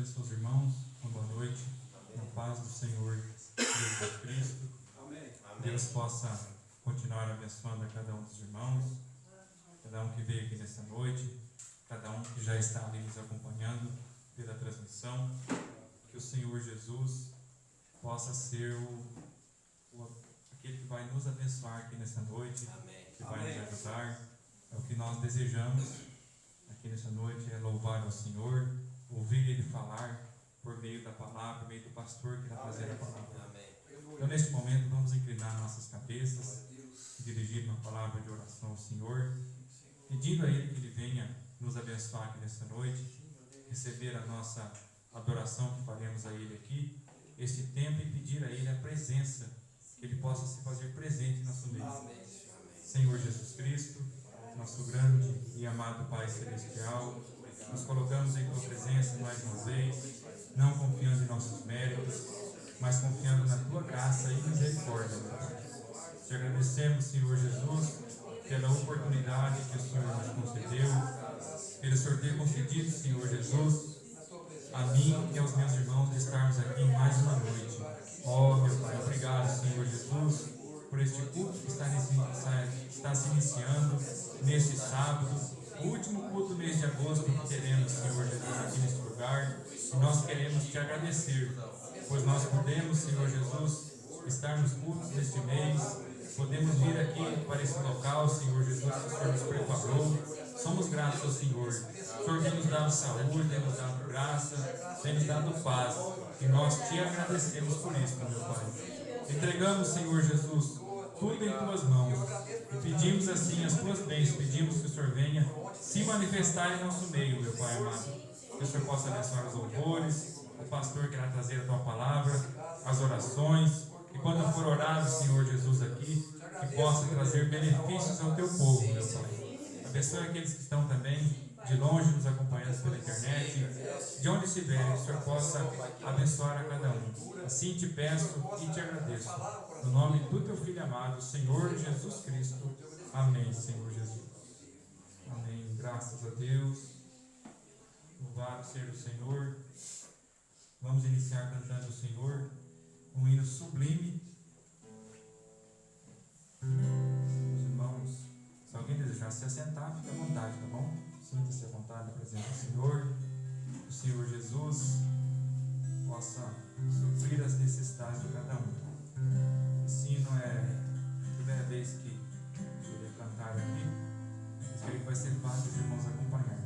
abençoe os irmãos. Uma boa noite. Na paz do Senhor Jesus Cristo. Amém. Deus possa continuar abençoando a cada um dos irmãos, cada um que veio aqui nessa noite, cada um que já está ali nos acompanhando pela transmissão. Que o Senhor Jesus possa ser aquele que vai nos abençoar aqui nessa noite, que vai nos ajudar. É o que nós desejamos aqui nessa noite, é louvar ao Senhor, ouvir Ele falar por meio da palavra, por meio do pastor que irá trazer a palavra. Então, neste momento, vamos inclinar nossas cabeças, dirigir uma palavra de oração ao Senhor, pedindo a Ele que Ele venha nos abençoar aqui nessa noite, receber a nossa adoração que faremos a Ele aqui, este tempo, e pedir a Ele a presença, que Ele possa se fazer presente em nosso meio. Senhor Jesus Cristo, nosso grande e amado Pai Celestial, nos colocamos em Tua presença mais uma vez, não confiando em nossos méritos, mas confiando na Tua graça e misericórdia, meu Pai. Te agradecemos, Senhor Jesus, pela oportunidade que o Senhor nos concedeu, pelo Senhor ter concedido, Senhor Jesus, a mim e aos meus irmãos de estarmos aqui em mais uma noite. Oh, meu Pai, obrigado, Senhor Jesus, por este culto que está se iniciando neste sábado, o último culto do mês de agosto que teremos, Senhor Jesus, aqui neste lugar. E nós queremos Te agradecer, pois nós podemos, Senhor Jesus, estar nos cultos deste mês, podemos vir aqui para esse local, Senhor Jesus, que o Senhor nos preparou. Somos gratos ao Senhor. O Senhor tem nos dado saúde, tem nos dado graça, tem nos dado paz. E nós Te agradecemos por isso, meu Pai. Entregamos, Senhor Jesus, tudo em Tuas mãos. E pedimos assim as Tuas bênçãos. Pedimos que o Senhor venha se manifestar em nosso meio, meu Pai amado. Que o Senhor possa abençoar os louvores, o pastor que irá trazer a Tua palavra, as orações. E quando for orado, Senhor Jesus, aqui, que possa trazer benefícios ao Teu povo, meu Pai. Abençoe aqueles que estão também de longe nos acompanhando pela internet, de onde estiverem, que o Senhor possa abençoar a cada um. Assim Te peço e Te agradeço. No nome do Teu Filho amado, Senhor Jesus Cristo. Amém, Senhor Jesus. Amém. Graças a Deus. Louvado seja o Senhor. Vamos iniciar cantando o Senhor, um hino sublime. Os irmãos, se alguém desejar se assentar, fique à vontade, tá bom? Sinta-se à vontade na presença do Senhor. Que o Senhor Jesus possa suprir as necessidades de cada um. Esse hino é a primeira vez que eu irei cantar aqui, mas creio que vai ser fácil os irmãos acompanhar.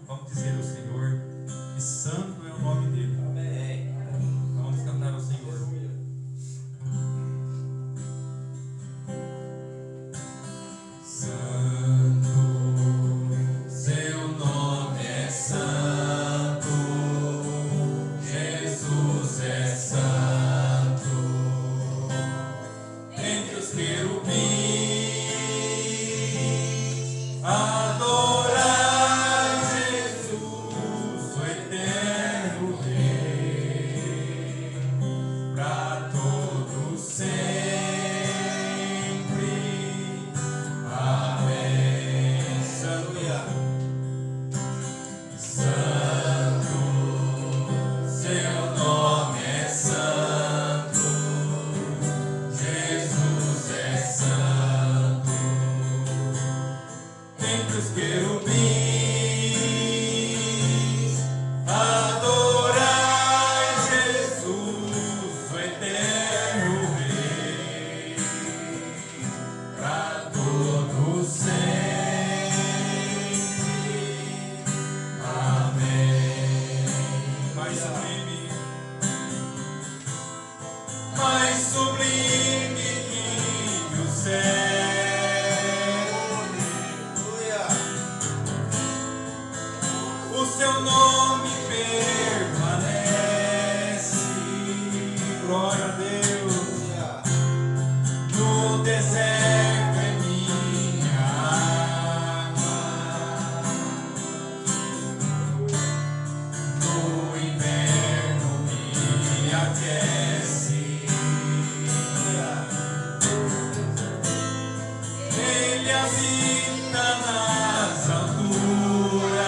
Vamos dizer ao Senhor que santo é o nome dele. Amém. Então vamos cantar ao Senhor. Ele habita nas alturas.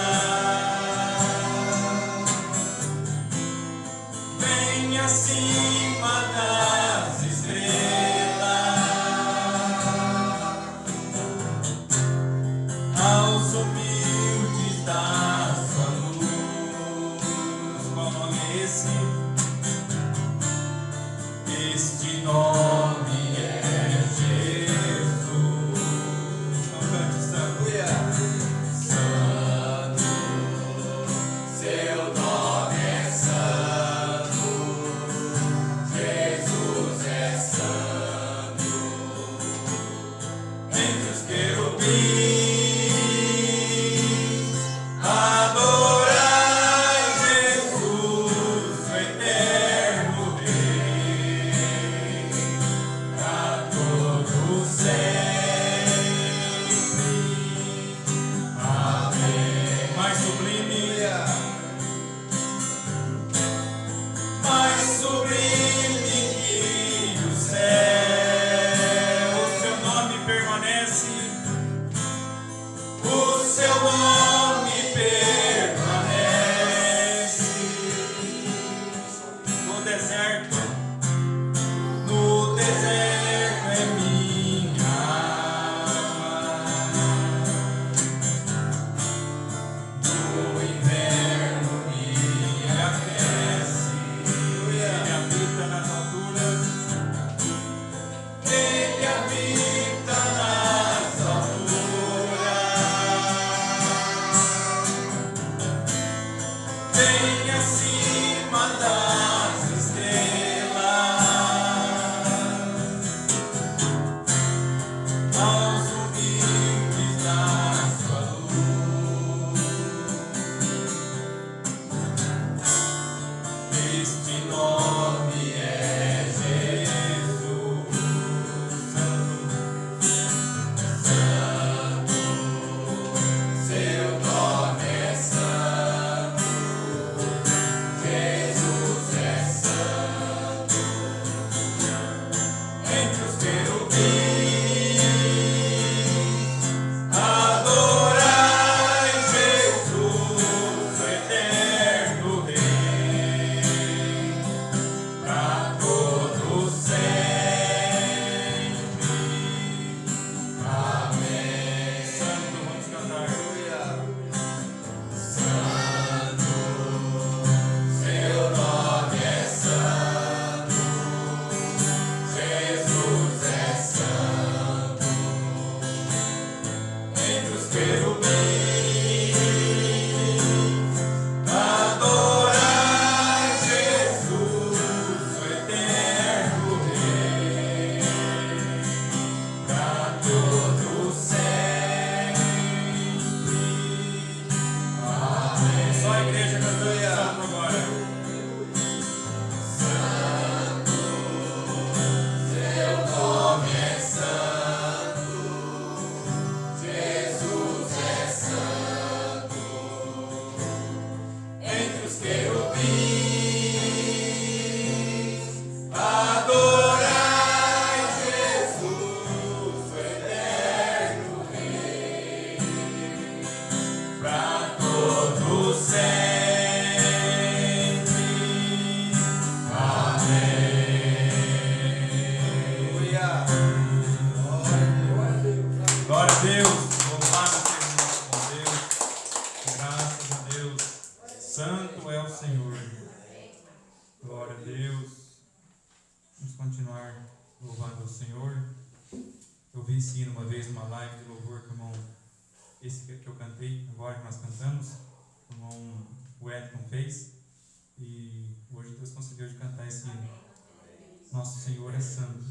Nosso Senhor é santo.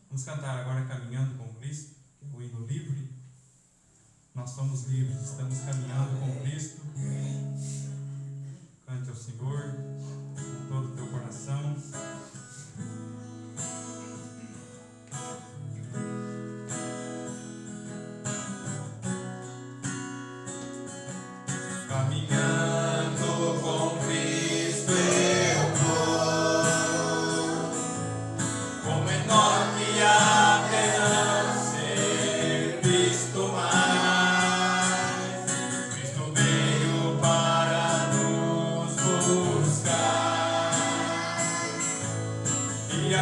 Vamos cantar agora Caminhando com Cristo, que é o hino livre. Nós somos livres, estamos caminhando com Cristo. Cante ao Senhor com todo o teu coração. Caminhando com Cristo eu vou, como Enoque até não ser visto mais. Cristo veio para nos buscar e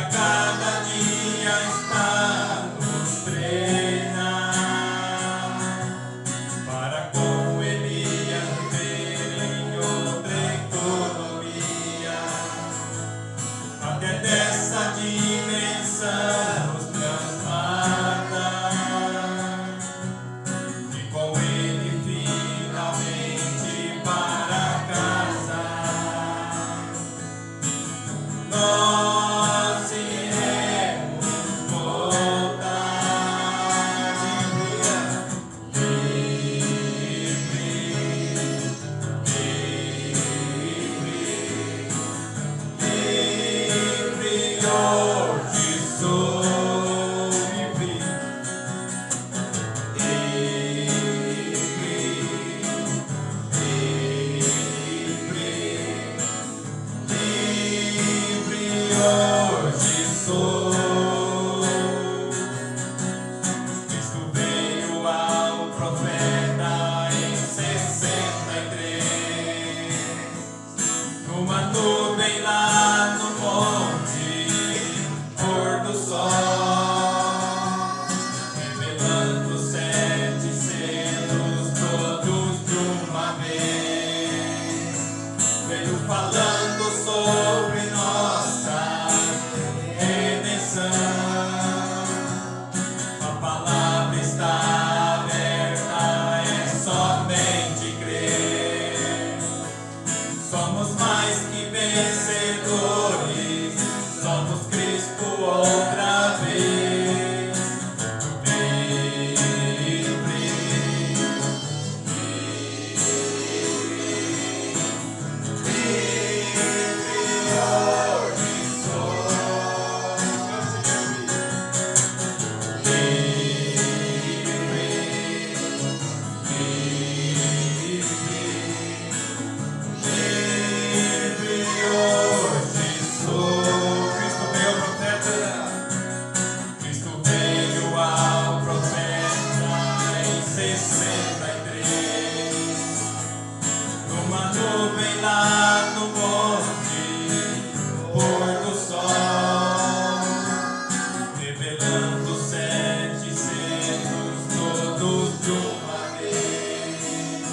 ordenando 7 selos todos de uma vez.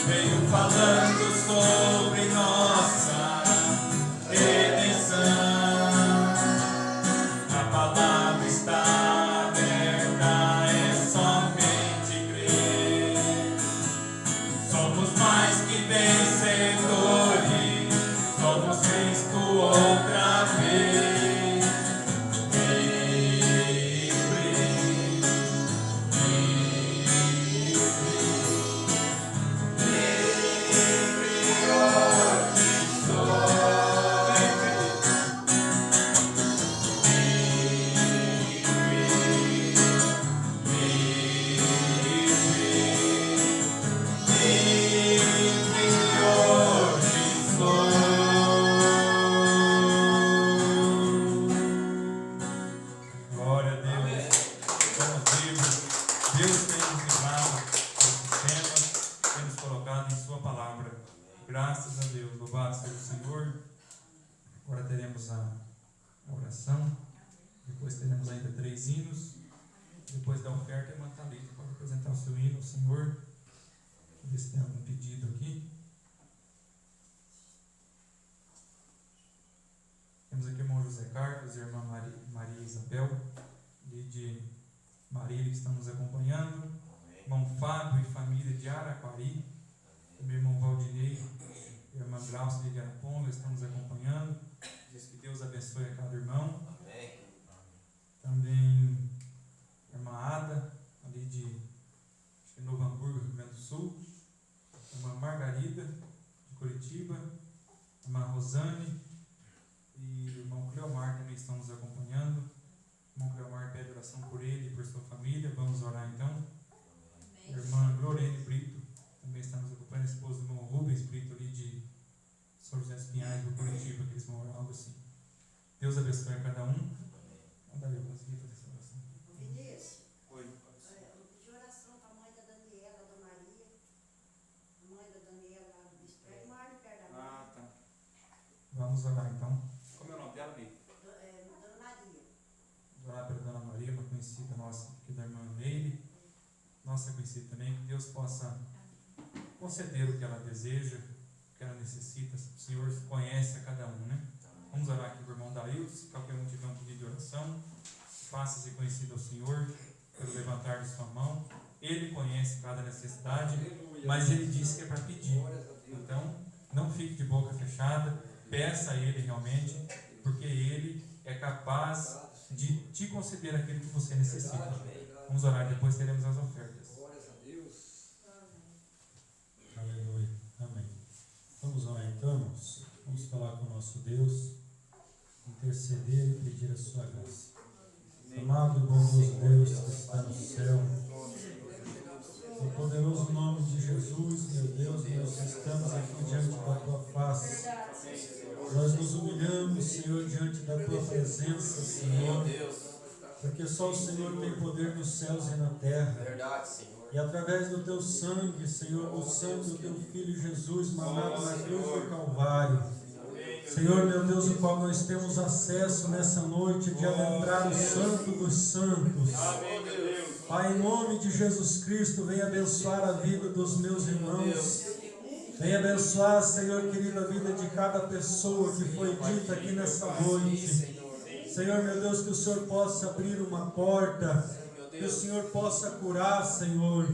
Veio falando sobre nossa redenção. A palavra está aberta, é somente crer. Somos mais que vencedores, somos Cristo outra vez. Graças a Deus, louvado seja o Senhor. Agora teremos a oração, depois teremos ainda 3 hinos, depois da oferta, a irmã Thalita pode apresentar o seu hino ao Senhor. Vamos ver se tem algum pedido aqui. Temos aqui o irmão José Carlos e a irmã Maria Isabel, de Marília, que estão nos acompanhando. Irmão Fábio e família de Araquari. Meu irmão Valdinei e a irmã Glaucia de Araponga estão nos acompanhando. Diz que Deus abençoe a cada irmão. Amém. Também a irmã Ada, ali de Novo Hamburgo, Rio Grande do Sul. A irmã Margarida, de Curitiba. A irmã Rosane e o irmão Cleomar também estão nos acompanhando. O irmão Cleomar pede oração por ele e por sua família. Vamos orar então. A irmã Glorene Brito também está nos acompanhando, a esposa do irmão Rubens Brito, ali de São José dos Pinhais, do Curitiba, que eles moram, algo assim. Deus abençoe a cada um. Manda eu conseguir fazer essa oração. Vinícius. Oi. Eu pedi oração para a mãe da Daniela, da Maria. A mãe da Daniela lá do Bispo. Mora perto da mãe. Ah, tá. Vamos orar então. Como é o nome dela, Bi? Dona Maria. Vou orar pela Dona Maria, uma conhecida nossa aqui da irmã Neile. Nossa conhecida também, que Deus possa conceder o que ela deseja, o que ela necessita. O Senhor conhece a cada um, né? Vamos orar aqui para o irmão Dailton. Se qualquer um tiver um pedido de oração, faça-se conhecido ao Senhor pelo levantar de sua mão. Ele conhece cada necessidade, mas Ele disse que é para pedir. Então, não fique de boca fechada, peça a Ele realmente, porque Ele é capaz de te conceder aquilo que você necessita. Vamos orar e depois teremos as ofertas. Aleluia. Amém. Vamos orar então, irmãos. Vamos falar com o nosso Deus, interceder e pedir a sua graça. Amado e bondoso Deus que está no céu, no poderoso nome de Jesus, meu Deus, nós estamos aqui diante da tua face. Nós nos humilhamos, Senhor, diante da tua presença, Senhor, porque só o Senhor tem poder nos céus e na terra. Verdade, Senhor. E através do teu sangue, Senhor, do sangue do teu Filho Jesus, mamado na cruz do Calvário, Senhor, meu Deus, o qual nós temos acesso nessa noite de adentrar o Santo dos Santos. Pai, em nome de Jesus Cristo, venha abençoar a vida dos meus irmãos. Venha abençoar, Senhor querido, a vida de cada pessoa que foi dita aqui nessa noite. Senhor, meu Deus, que o Senhor possa abrir uma porta, que o Senhor possa curar, Senhor,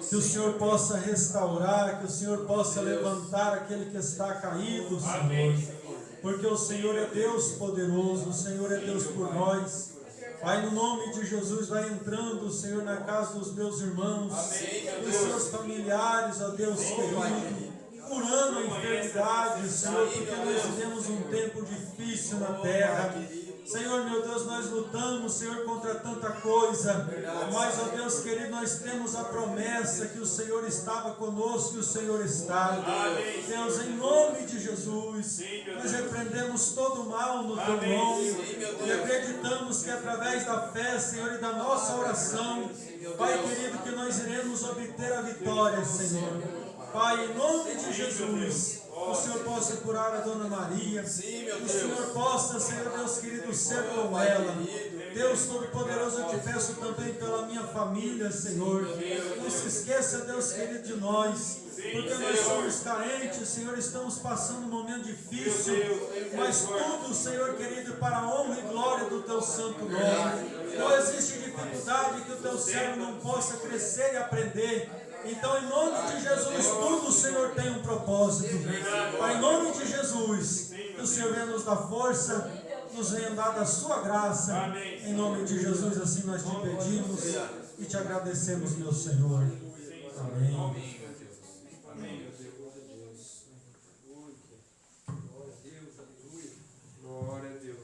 que o Senhor possa restaurar, que o Senhor possa levantar aquele que está caído, Senhor, porque o Senhor é Deus poderoso, o Senhor é Deus por nós. Pai, no nome de Jesus, vai entrando, Senhor, na casa dos meus irmãos, dos seus familiares, ó Deus querido, curando a enfermidade, Senhor, porque nós vivemos um tempo difícil na terra. Senhor, meu Deus, nós lutamos, Senhor, contra tanta coisa, mas, ó Deus querido, nós temos a promessa que o Senhor estava conosco e o Senhor está. Deus, em nome de Jesus, nós repreendemos todo o mal no teu nome e acreditamos que através da fé, Senhor, e da nossa oração, Pai querido, que nós iremos obter a vitória, Senhor. Pai, em nome de Jesus, o Senhor possa curar a Dona Maria, que o Senhor possa, Senhor Deus querido, ser com ela. Deus Todo-Poderoso, eu te peço também pela minha família, Senhor. Não se esqueça, Deus querido, de nós, porque nós somos carentes, Senhor, estamos passando um momento difícil, mas tudo, Senhor querido, para a honra e glória do Teu santo nome. Não existe dificuldade que o Teu servo não possa crescer e aprender. Então, em nome de Jesus, tudo, Senhor, tem um propósito. Pai, em nome de Jesus, que o Senhor venha nos dar força, nos venha dar da sua graça. Em nome de Jesus, assim nós te pedimos e te agradecemos, meu Senhor. Amém. Glória a Deus.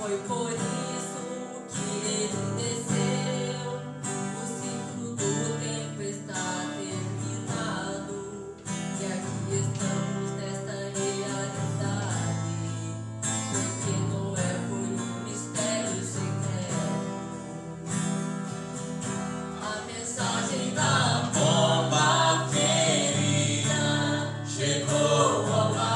Foi por isso que ele desceu. O ciclo do tempo está terminado. E aqui estamos nesta realidade. Porque Noé foi um mistério secreto. A mensagem da bomba ferida chegou ao lar.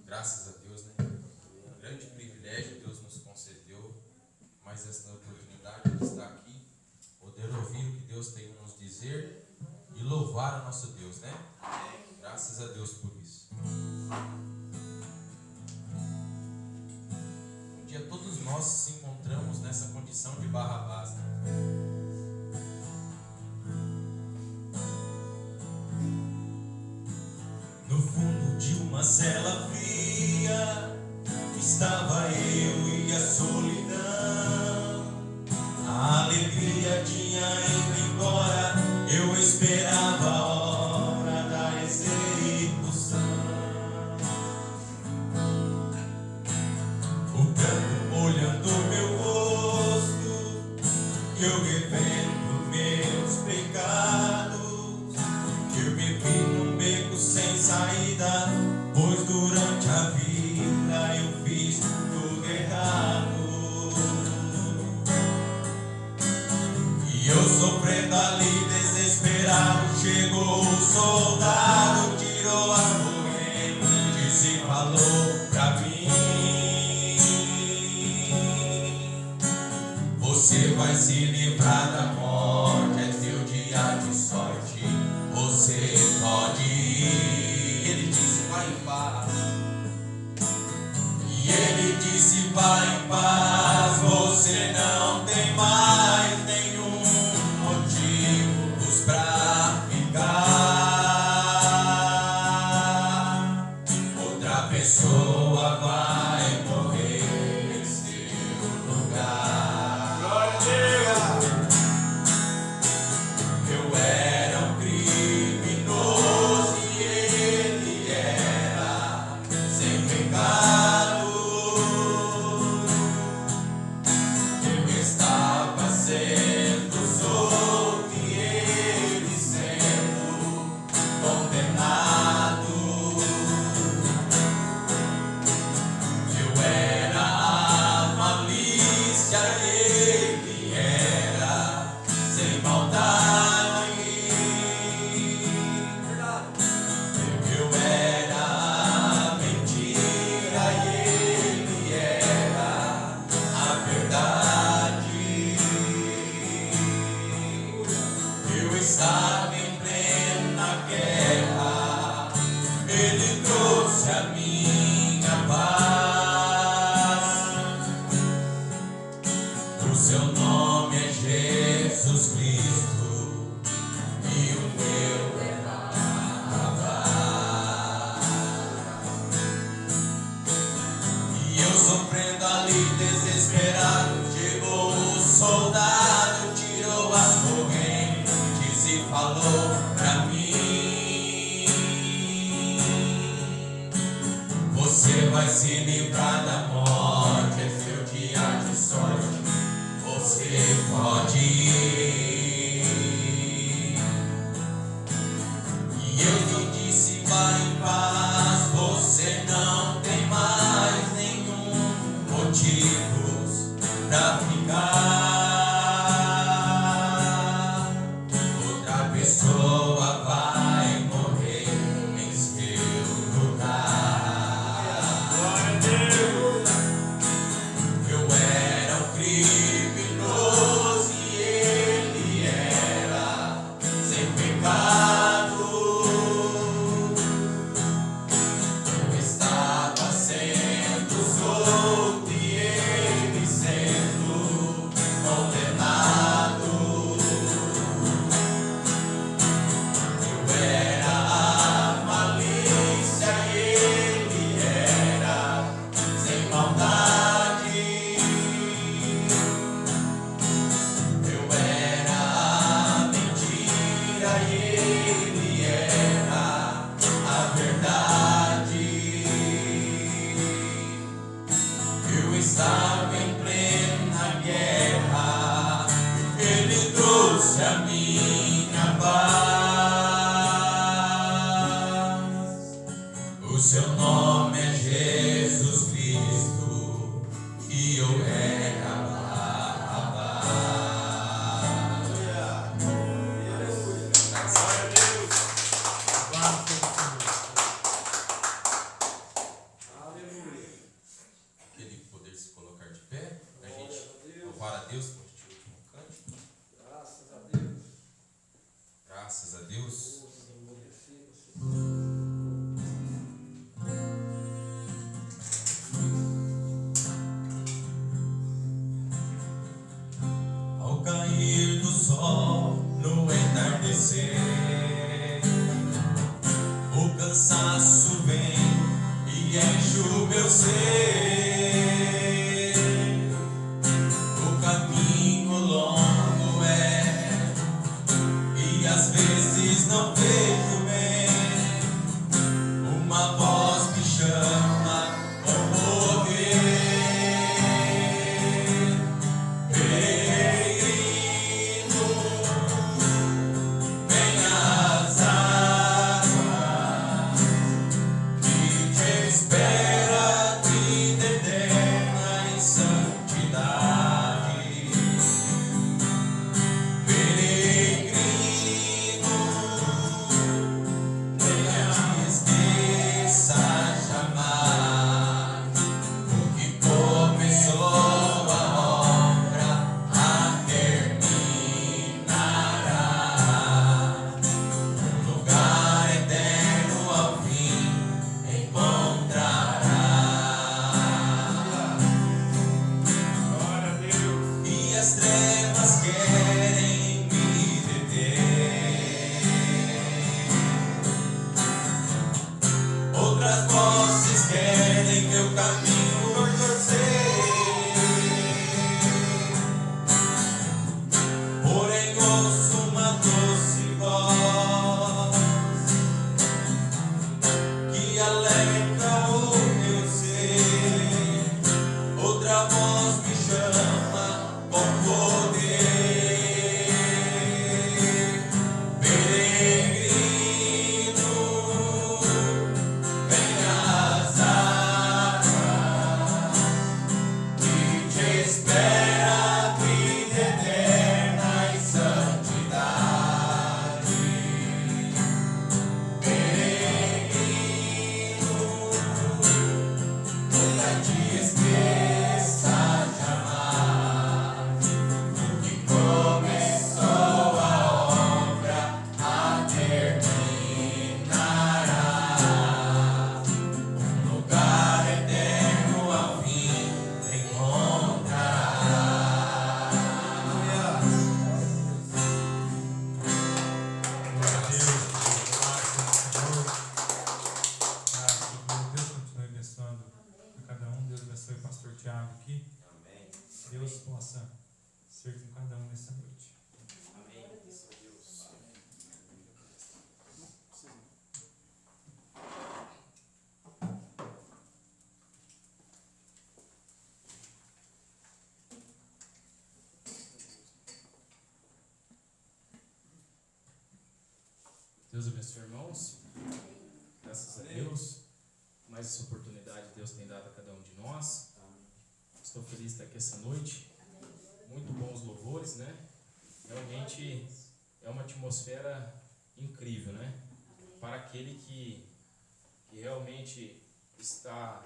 Graças a Deus, né? Grande privilégio Deus nos concedeu mais esta oportunidade de estar aqui, poder ouvir o que Deus tem a nos dizer e louvar o nosso Deus, né? Graças a Deus por isso. Um dia todos nós se encontramos nessa condição de Barrabás, né? No fundo de uma cela fria estava eu e a solidão. A alegria tinha ido embora, eu esperava a hora da execução. O canto olhando meu rosto, eu revendo meus pecados. Eu me vi num beco sem saída, pois durante a vida eu fiz tudo errado. E eu sofrendo ali desesperado, chegou o soldado, tirou a corrente e falou pra mim: você vai se livrar da morte, é teu dia de sorte, você pode ir. Ele disse: vai em paz. E ele disse: vai em paz, você não tem mais nenhum motivo pra ficar. Outra pessoa vai morrer em seu lugar. Glória a Deus! Eu era um criminoso e ele era sem pecado. Eu estava sendo solto e ele sendo condenado. ali desesperado, chegou o soldado, tirou as correntes e falou pra mim: você vai se livrar da morte, é seu dia de sorte, você pode ir. E eu lhe disse: vai em paz, você não tem mais nenhum motivos pra ficar. Outra pessoa vai morrer em seu lugar. Eu era um criminoso e ele era sem pecado. Eu estava sendo solto e ele sendo condenado. Eu era a malícia, ele era sem maldade. Eu era a mentira e ele era a verdade. Eu estava em plena guerra, ele trouxe a minha paz. O seu nome é Jesus Cristo e eu era Barrabás. Aquele poder se colocar de pé, a gente louvar a Deus com este último cântico. Graças a Deus. Ao cair do sol, no entardecer, o cansaço vem e enche o meu ser. O caminho longo é e às vezes não vejo bem. Uma voz me chama com poder. Peregrino, venha às águas que te espera aqui depois. Deus abençoe, irmãos. Graças a Deus. Mais essa oportunidade Deus tem dado a cada um de nós. Estou feliz de estar aqui essa noite. Muito bons louvores, né? Realmente é uma atmosfera incrível, né? Para aquele que realmente está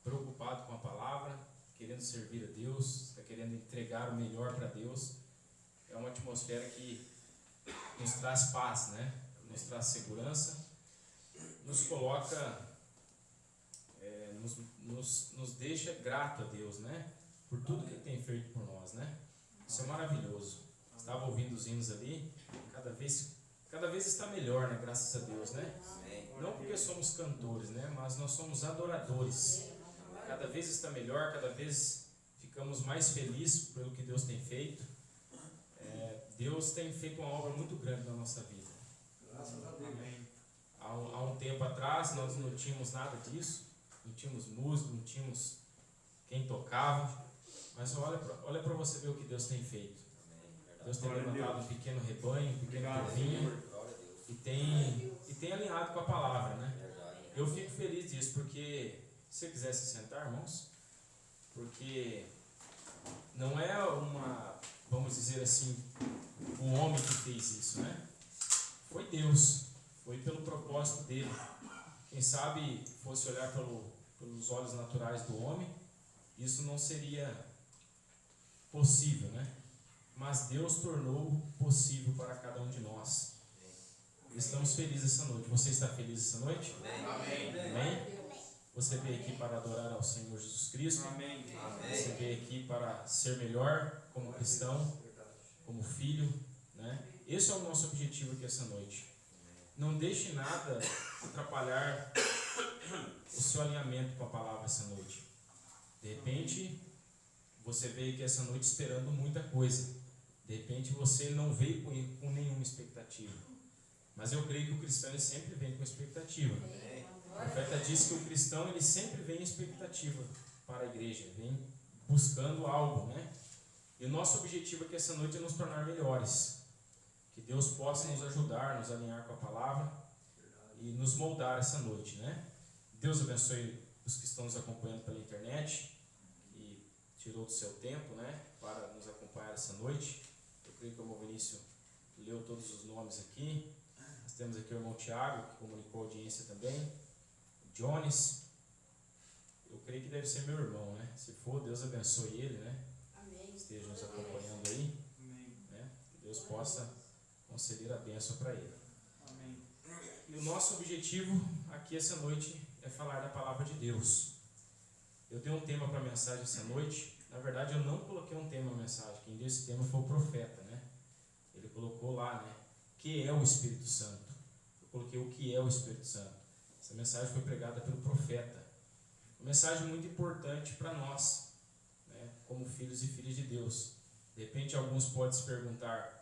preocupado com a palavra, querendo servir a Deus, está querendo entregar o melhor para Deus. É uma atmosfera que nos traz paz, né? Nos traz segurança, nos coloca, nos deixa grato a Deus, né? Por tudo que Ele tem feito por nós, né? Isso é maravilhoso. Estava ouvindo os hinos ali, cada vez está melhor, né? Graças a Deus, né? Não porque somos cantores, né? Mas nós somos adoradores. Cada vez está melhor, cada vez ficamos mais felizes pelo que Deus tem feito. Deus tem feito uma obra muito grande na nossa vida. Graças a Deus. Há um tempo atrás nós não tínhamos nada disso, não tínhamos música, não tínhamos quem tocava, mas olha para você ver o que Deus tem feito. Deus tem levantado um pequeno rebanho, um pequeno povinho e tem alinhado com a palavra, né? Eu fico feliz disso, porque se você quiser se sentar, irmãos, porque não é vamos dizer assim, o homem que fez isso, né? Foi Deus, foi pelo propósito dele. Quem sabe fosse olhar pelos olhos naturais do homem, isso não seria possível, né? Mas Deus tornou possível para cada um de nós. Estamos felizes essa noite. Você está feliz essa noite? Amém. Amém? Você veio aqui para adorar ao Senhor Jesus Cristo. Amém. Você veio aqui para ser melhor como cristão, como filho, né? Esse é o nosso objetivo aqui essa noite. Não deixe nada atrapalhar o seu alinhamento com a palavra essa noite. De repente, você veio aqui essa noite esperando muita coisa. De repente, você não veio com nenhuma expectativa. Mas eu creio que o cristão ele sempre vem com expectativa. O profeta diz que o cristão ele sempre vem em expectativa para a igreja, vem buscando algo, né? E o nosso objetivo aqui essa noite é nos tornar melhores. Que Deus possa nos ajudar, nos alinhar com a palavra e nos moldar essa noite, né? Deus abençoe os que estão nos acompanhando pela internet e tirou do seu tempo, né, para nos acompanhar essa noite. Eu creio que o irmão Vinícius leu todos os nomes aqui. Nós temos aqui o irmão Tiago, que comunicou a audiência também. O Jones. Eu creio que deve ser meu irmão, né? Se for, Deus abençoe ele, né? Esteja nos acompanhando aí, né? Que Deus possa conceder a bênção para ele. Amém. E o nosso objetivo aqui essa noite é falar da palavra de Deus. Eu dei um tema para a mensagem essa noite. Na verdade, eu não coloquei um tema na mensagem. Quem deu esse tema foi o profeta, né? Ele colocou lá, né? O que é o Espírito Santo? Eu coloquei o que é o Espírito Santo. Essa mensagem foi pregada pelo profeta. Uma mensagem muito importante para nós, né? Como filhos e filhas de Deus. De repente, alguns podem se perguntar,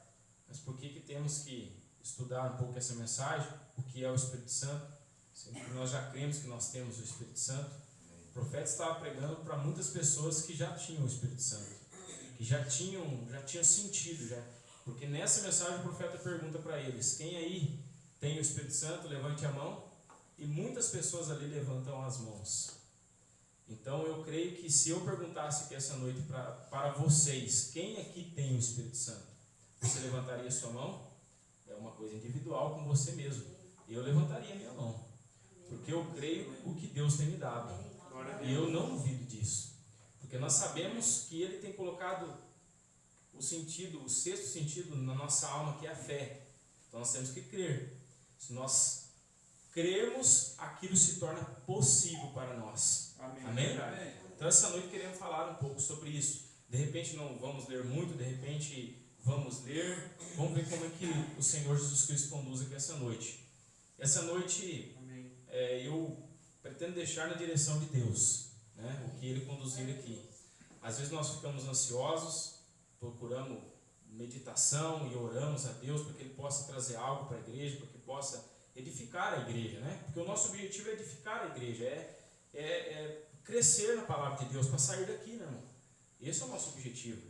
mas por que temos que estudar um pouco essa mensagem? O que é o Espírito Santo? Sendo que nós já cremos que nós temos o Espírito Santo. O profeta estava pregando para muitas pessoas que já tinham o Espírito Santo, que já tinham sentido, já. Porque nessa mensagem o profeta pergunta para eles: quem aí tem o Espírito Santo? Levante a mão. E muitas pessoas ali levantam as mãos. Então eu creio que se eu perguntasse aqui essa noite para vocês, quem aqui tem o Espírito Santo? Você levantaria a sua mão? É uma coisa individual com você mesmo. Eu levantaria a minha mão, porque eu creio o que Deus tem me dado. E eu não duvido disso, porque nós sabemos que Ele tem colocado o sexto sentido na nossa alma, que é a fé. Então nós temos que crer. Se nós crermos, aquilo se torna possível para nós. Amém? Então essa noite queremos falar um pouco sobre isso. De repente não vamos ler muito, de repente vamos ler. Vamos ver como é que o Senhor Jesus Cristo conduz aqui essa noite. Essa noite eu pretendo deixar na direção de Deus, né? O que Ele conduzir aqui. Às vezes nós ficamos ansiosos, procuramos meditação e oramos a Deus para que Ele possa trazer algo para a igreja, para que possa edificar a igreja, né? Porque o nosso objetivo é edificar a igreja, é crescer na palavra de Deus, para sair daqui, né, irmão? Esse é o nosso objetivo.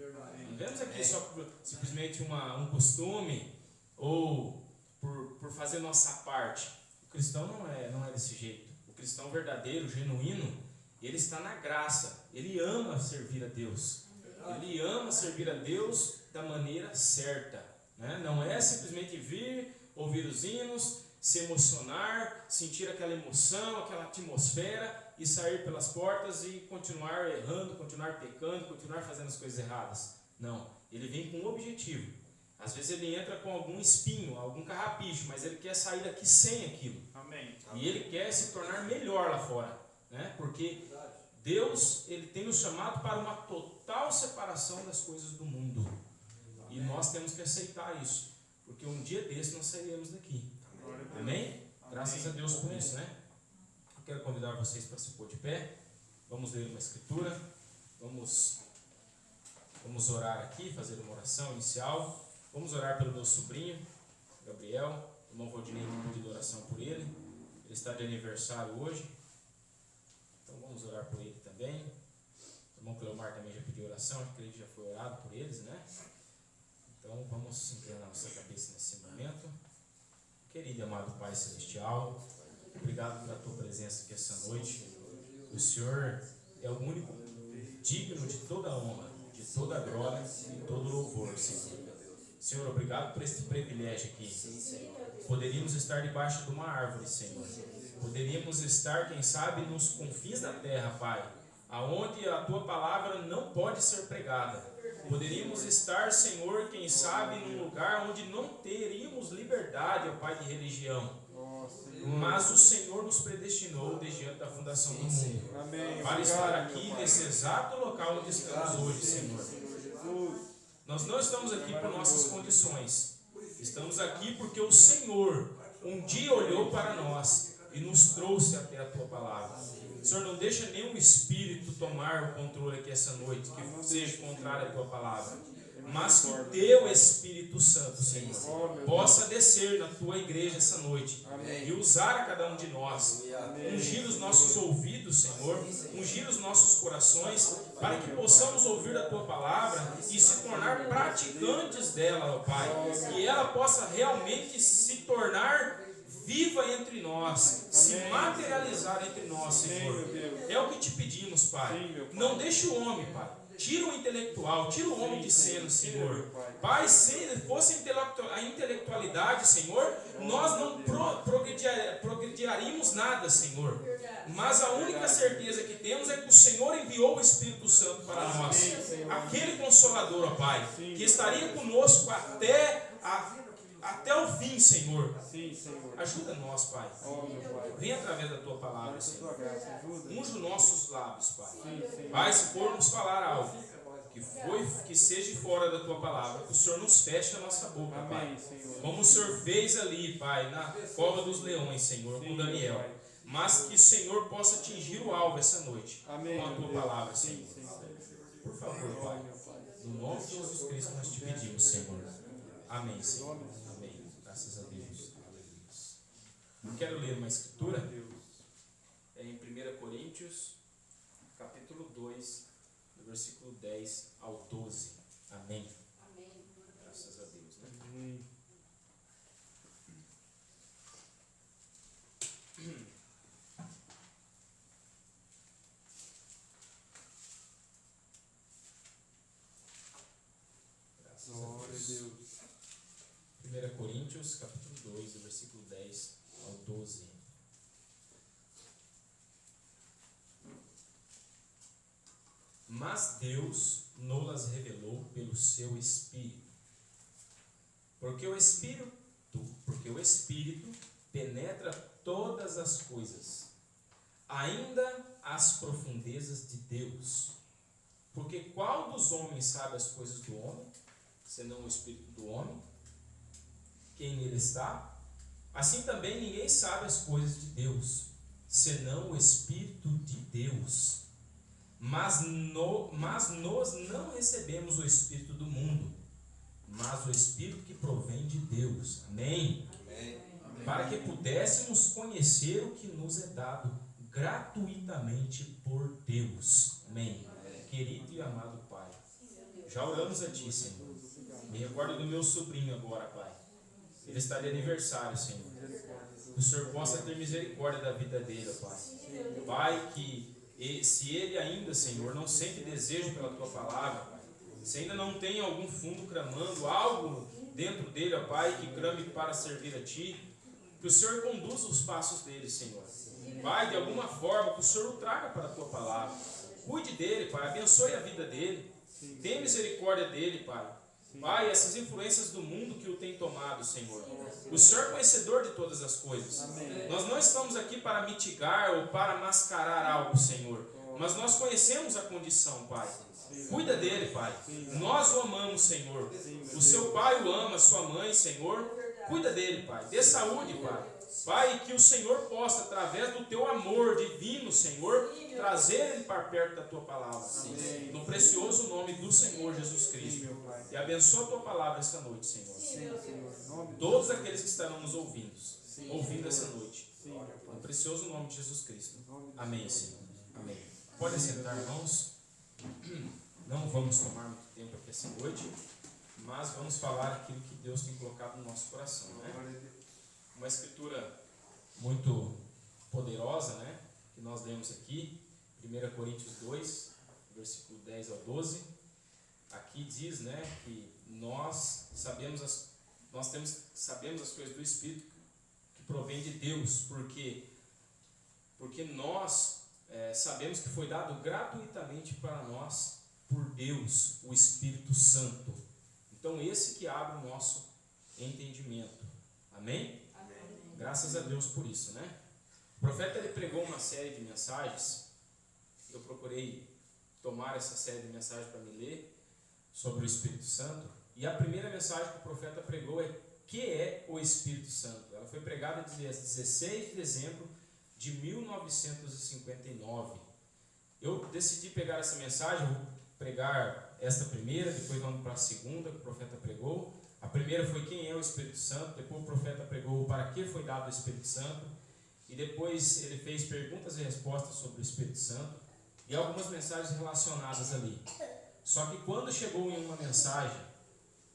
Não vemos aqui só simplesmente um costume ou por fazer nossa parte. O cristão não é desse jeito. O cristão verdadeiro, genuíno, ele está na graça. Ele ama servir a Deus. Ele ama servir a Deus da maneira certa, né? Não é simplesmente vir, ouvir os hinos, se emocionar, sentir aquela emoção, aquela atmosfera e sair pelas portas e continuar errando, continuar pecando, continuar fazendo as coisas erradas. Não, ele vem com um objetivo. Às vezes ele entra com algum espinho, algum carrapicho, mas ele quer sair daqui sem aquilo. Amém. E ele quer se tornar melhor lá fora, né? Porque Deus, ele tem nos chamado para uma total separação das coisas do mundo. E nós temos que aceitar isso, porque um dia desse nós sairemos daqui. Amém? Graças a Deus por isso, né? Eu quero convidar vocês para se pôr de pé. Vamos ler uma escritura. Vamos orar aqui, fazer uma oração inicial. Vamos orar pelo meu sobrinho, Gabriel. O irmão Valdinei me pediu oração por ele. Ele está de aniversário hoje. Então vamos orar por ele também. O irmão Cleomar também já pediu oração. Acredito que já foi orado por eles, né? Então vamos inclinar nossa cabeça nesse momento. Querido e amado Pai Celestial, obrigado pela tua presença aqui essa noite. O Senhor é o único digno de toda a honra, de toda a glória e todo o louvor, Senhor. Senhor, obrigado por este privilégio aqui. Poderíamos estar debaixo de uma árvore, Senhor. Poderíamos estar, quem sabe, nos confins da terra, Pai, aonde a tua palavra não pode ser pregada. Poderíamos estar, Senhor, quem sabe, num lugar onde não teríamos liberdade, ó Pai, de religião. Mas o Senhor nos predestinou desde antes da fundação do mundo. Amém. Para estar aqui nesse exato local onde estamos hoje, Senhor. Nós não estamos aqui por nossas condições. Estamos aqui porque o Senhor um dia olhou para nós e nos trouxe até a tua palavra. Senhor, não deixa nenhum espírito tomar o controle aqui essa noite, que seja contrário à tua palavra. Mas que o teu Espírito Santo, Senhor, possa descer na tua igreja essa noite e usar a cada um de nós, ungir os nossos ouvidos, Senhor, ungir os nossos corações, para que possamos ouvir a tua palavra e se tornar praticantes dela, ó Pai, que ela possa realmente se tornar viva entre nós, se materializar entre nós, Senhor. É o que te pedimos, Pai. Não deixe o homem, Pai. Tira o intelectual, tira o homem de cena, Senhor. Pai, se fosse a intelectualidade, Senhor, nós não progrediríamos nada, Senhor. Mas a única certeza que temos é que o Senhor enviou o Espírito Santo para nós. Aquele Consolador, ó Pai, que estaria conosco até o fim, Senhor. Ajuda nós, Pai. Vem através da tua palavra, Senhor. Unge os nossos lábios, Pai. Pai, se formos falar algo que seja fora da tua palavra, que o Senhor nos feche a nossa boca, Pai. Como o Senhor fez ali, Pai, na cova dos leões, Senhor, com Daniel. Mas que o Senhor possa atingir o alvo essa noite com a tua palavra, Senhor. Por favor, Pai. No nome de Jesus Cristo nós te pedimos, Senhor. Amém, Senhor. Amém. Graças a Deus. Eu quero ler uma escritura em 1 Coríntios, capítulo 2, do versículo 10 ao 12. Amém. Graças a Deus. Né? Graças a Deus. 1 Coríntios, capítulo 2, do versículo 10 ao 12. Mas Deus nos revelou pelo seu Espírito. Porque o Espírito penetra todas as coisas, ainda as profundezas de Deus. Porque qual dos homens sabe as coisas do homem, senão o Espírito do homem? Quem nele está? Assim também ninguém sabe as coisas de Deus, senão o Espírito de Deus. Mas nós não recebemos o Espírito do mundo, mas o Espírito que provém de Deus. Amém? Amém. Para que pudéssemos conhecer o que nos é dado gratuitamente por Deus. Amém. Querido e amado Pai, já oramos a Ti, Senhor. Me recordo do meu sobrinho agora, Pai. Ele está de aniversário, Senhor. Que o Senhor possa ter misericórdia da vida dele, ó Pai. Pai, que se ele ainda, Senhor, não sente desejo pela Tua palavra, Pai, se ainda não tem algum fundo clamando, algo dentro dele, ó Pai, que clame para servir a Ti, que o Senhor conduza os passos dele, Senhor. Pai, de alguma forma, que o Senhor o traga para a Tua palavra. Cuide dele, Pai, abençoe a vida dele. Tenha misericórdia dele, Pai. Pai, essas influências do mundo que o tem tomado, Senhor. O Senhor é conhecedor de todas as coisas. Nós não estamos aqui para mitigar ou para mascarar algo, Senhor. Mas nós conhecemos a condição, Pai. Cuida dele, Pai. Nós o amamos, Senhor. O seu pai o ama, a sua mãe, Senhor. Cuida dele, Pai. Dê saúde, Pai. Pai, que o Senhor possa, através do Teu amor divino, Senhor, trazer ele para perto da Tua palavra. No precioso nome do Senhor Jesus Cristo. E abençoa a Tua palavra esta noite, Senhor. Todos aqueles que estarão nos ouvindo essa noite. No precioso nome de Jesus Cristo. Amém, Senhor. Amém. Podem sentar, irmãos. Não vamos tomar muito tempo aqui essa noite, mas vamos falar aquilo que Deus tem colocado no nosso coração, né? Uma escritura muito poderosa, né? Que nós lemos aqui, 1 Coríntios 2, versículo 10 ao 12. Aqui diz, né, que nós sabemos as coisas do Espírito que provém de Deus, porque nós sabemos que foi dado gratuitamente para nós por Deus, o Espírito Santo. Então esse que abre o nosso entendimento. Amém? Graças a Deus por isso, né? O profeta ele pregou uma série de mensagens. Eu procurei tomar essa série de mensagens para me ler sobre o Espírito Santo. E a primeira mensagem que o profeta pregou é: que é o Espírito Santo? Ela foi pregada dia 16 de dezembro de 1959. Eu decidi pegar essa mensagem, vou pregar esta primeira, depois vamos para a segunda que o profeta pregou. A primeira foi quem é o Espírito Santo, depois o profeta pregou para que foi dado o Espírito Santo, e depois ele fez perguntas e respostas sobre o Espírito Santo, e algumas mensagens relacionadas ali. Só que quando chegou em uma mensagem,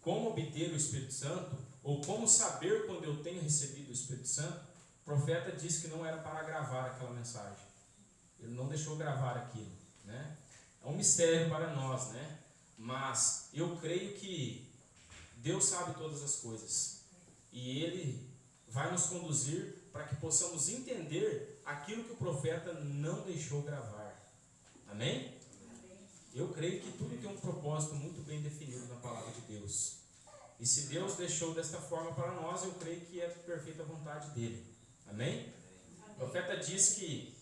como obter o Espírito Santo, ou como saber quando eu tenho recebido o Espírito Santo, o profeta disse que não era para gravar aquela mensagem. Ele não deixou gravar aquilo, né? É um mistério para nós, né? Mas eu creio que Deus sabe todas as coisas e Ele vai nos conduzir para que possamos entender aquilo que o profeta não deixou gravar. Amém? Eu creio que tudo tem um propósito muito bem definido na palavra de Deus. E se Deus deixou desta forma para nós, eu creio que é perfeita vontade dEle. Amém? O profeta diz que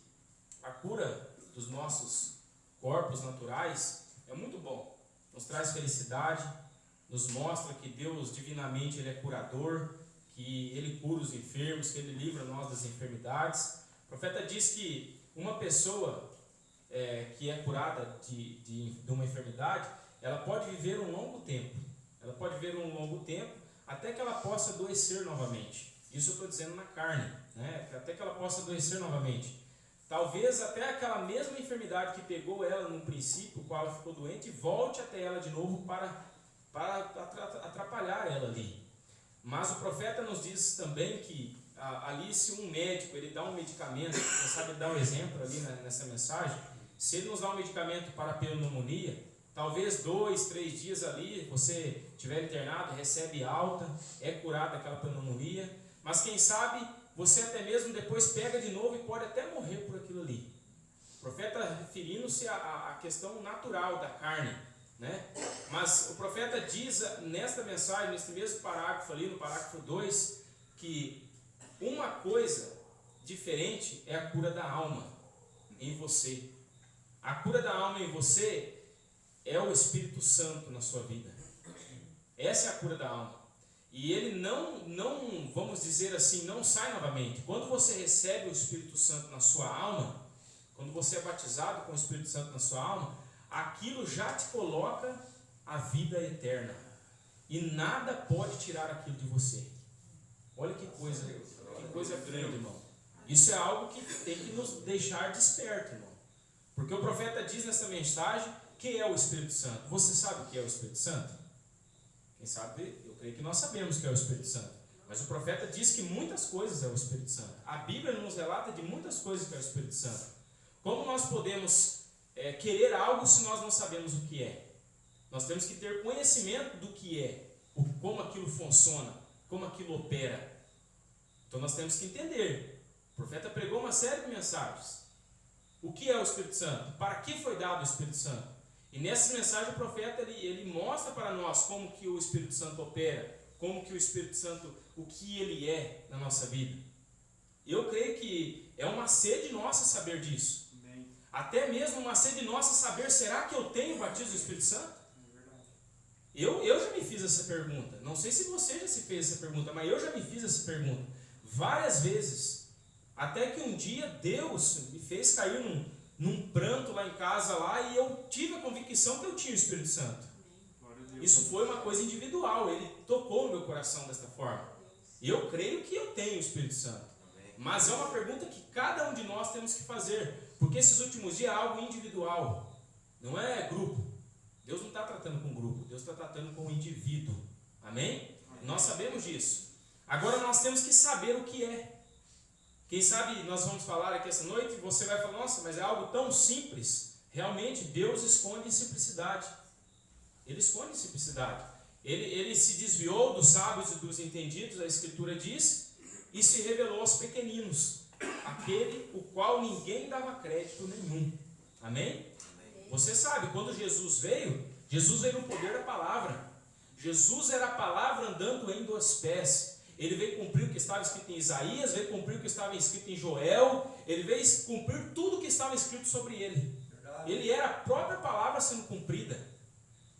a cura dos nossos corpos naturais é muito bom. Nos traz felicidade, nos mostra que Deus divinamente Ele é curador, que Ele cura os enfermos, que Ele livra nós das enfermidades. O profeta diz que uma pessoa que é curada de uma enfermidade, ela pode viver um longo tempo. Ela pode viver um longo tempo até que ela possa adoecer novamente. Isso eu estou dizendo na carne, né? Até que ela possa adoecer novamente. Talvez até aquela mesma enfermidade que pegou ela no princípio, qual ela ficou doente, volte até ela de novo para atrapalhar ela ali. Mas o profeta nos diz também que ali, se um médico ele dá um medicamento, você sabe dar um exemplo ali nessa mensagem, se ele nos dá um medicamento para a pneumonia, talvez 2, 3 dias ali você estiver internado, recebe alta, é curada aquela pneumonia, mas quem sabe você até mesmo depois pega de novo e pode até morrer por aquilo ali. O profeta referindo-se à questão natural da carne, né? Mas o profeta diz nesta mensagem, nesse mesmo parágrafo ali, no parágrafo 2, que uma coisa diferente é a cura da alma em você. A cura da alma em você é o Espírito Santo na sua vida. Essa é a cura da alma. E ele não, vamos dizer assim, não sai novamente. Quando você recebe o Espírito Santo na sua alma, quando você é batizado com o Espírito Santo na sua alma, aquilo já te coloca a vida eterna. E nada pode tirar aquilo de você. Olha que coisa grande, irmão. Isso é algo que tem que nos deixar desperto, irmão. Porque o profeta diz nessa mensagem que é o Espírito Santo. Você sabe o que é o Espírito Santo? Quem sabe, eu creio que nós sabemos que é o Espírito Santo. Mas o profeta diz que muitas coisas é o Espírito Santo. A Bíblia nos relata de muitas coisas que é o Espírito Santo. Como nós podemos querer algo se nós não sabemos o que é? Nós temos que ter conhecimento do que é, como aquilo funciona, como aquilo opera. Então nós temos que entender. O profeta pregou uma série de mensagens. O que é o Espírito Santo? Para que foi dado o Espírito Santo? E nessa mensagem o profeta ele mostra para nós como que o Espírito Santo opera, como que o Espírito Santo, o que ele é na nossa vida. Eu creio que é uma sede nossa saber disso. Amém. Até mesmo uma sede nossa saber, será que eu tenho o batismo do Espírito Santo? É verdade. Eu já me fiz essa pergunta. Não sei se você já se fez essa pergunta, mas eu já me fiz essa pergunta várias vezes. Até que um dia Deus me fez cair num pranto lá em casa lá, e eu tive a convicção que eu tinha o Espírito Santo. Glória a Deus. Isso foi uma coisa individual, ele tocou no meu coração desta forma. E eu creio que eu tenho o Espírito Santo. Mas é uma pergunta que cada um de nós temos que fazer, porque esses últimos dias é algo individual, não é grupo. Deus não está tratando com grupo, Deus está tratando com o indivíduo. Amém? Nós sabemos disso. Agora nós temos que saber o que é. Quem sabe nós vamos falar aqui essa noite e você vai falar, nossa, mas é algo tão simples. Realmente Deus esconde em simplicidade. Ele esconde em simplicidade. Ele se desviou dos sábios e dos entendidos, a Escritura diz, e se revelou aos pequeninos, aquele o qual ninguém dava crédito nenhum. Amém? Você sabe, quando Jesus veio no poder da palavra. Jesus era a palavra andando em dois pés. Ele veio cumprir o que estava escrito em Isaías, veio cumprir o que estava escrito em Joel, ele veio cumprir tudo o que estava escrito sobre ele. Ele era a própria palavra sendo cumprida.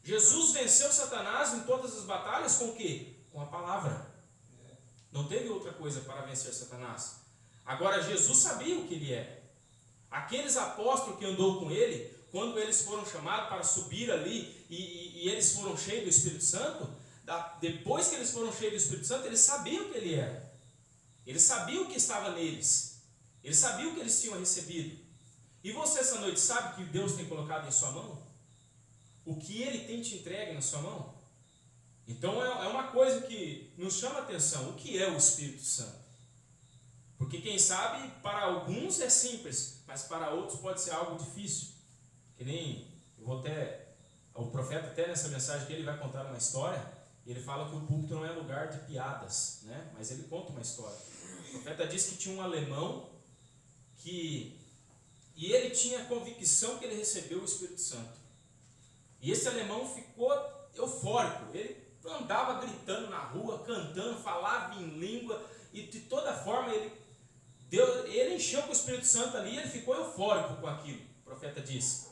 Jesus venceu Satanás em todas as batalhas com o quê? Com a palavra. Não teve outra coisa para vencer Satanás. Agora Jesus sabia o que ele era. Aqueles apóstolos que andou com ele, quando eles foram chamados para subir ali e eles foram cheios do Espírito Santo, depois que eles foram cheios do Espírito Santo, eles sabiam o que ele era. Eles sabiam o que estava neles. Eles sabiam o que eles tinham recebido. E você essa noite sabe o que Deus tem colocado em sua mão? O que Ele tem te entregue na sua mão? Então é uma coisa que nos chama a atenção. O que é o Espírito Santo? Porque quem sabe, para alguns é simples, mas para outros pode ser algo difícil. Que nem, o profeta até nessa mensagem que ele vai contar uma história, e ele fala que o púlpito não é lugar de piadas, né? Mas ele conta uma história. O profeta diz que tinha um alemão e ele tinha a convicção que ele recebeu o Espírito Santo. E esse alemão ficou eufórico. Ele andava gritando na rua, cantando, falava em língua, e de toda forma ele encheu com o Espírito Santo ali, e ele ficou eufórico com aquilo, o profeta disse.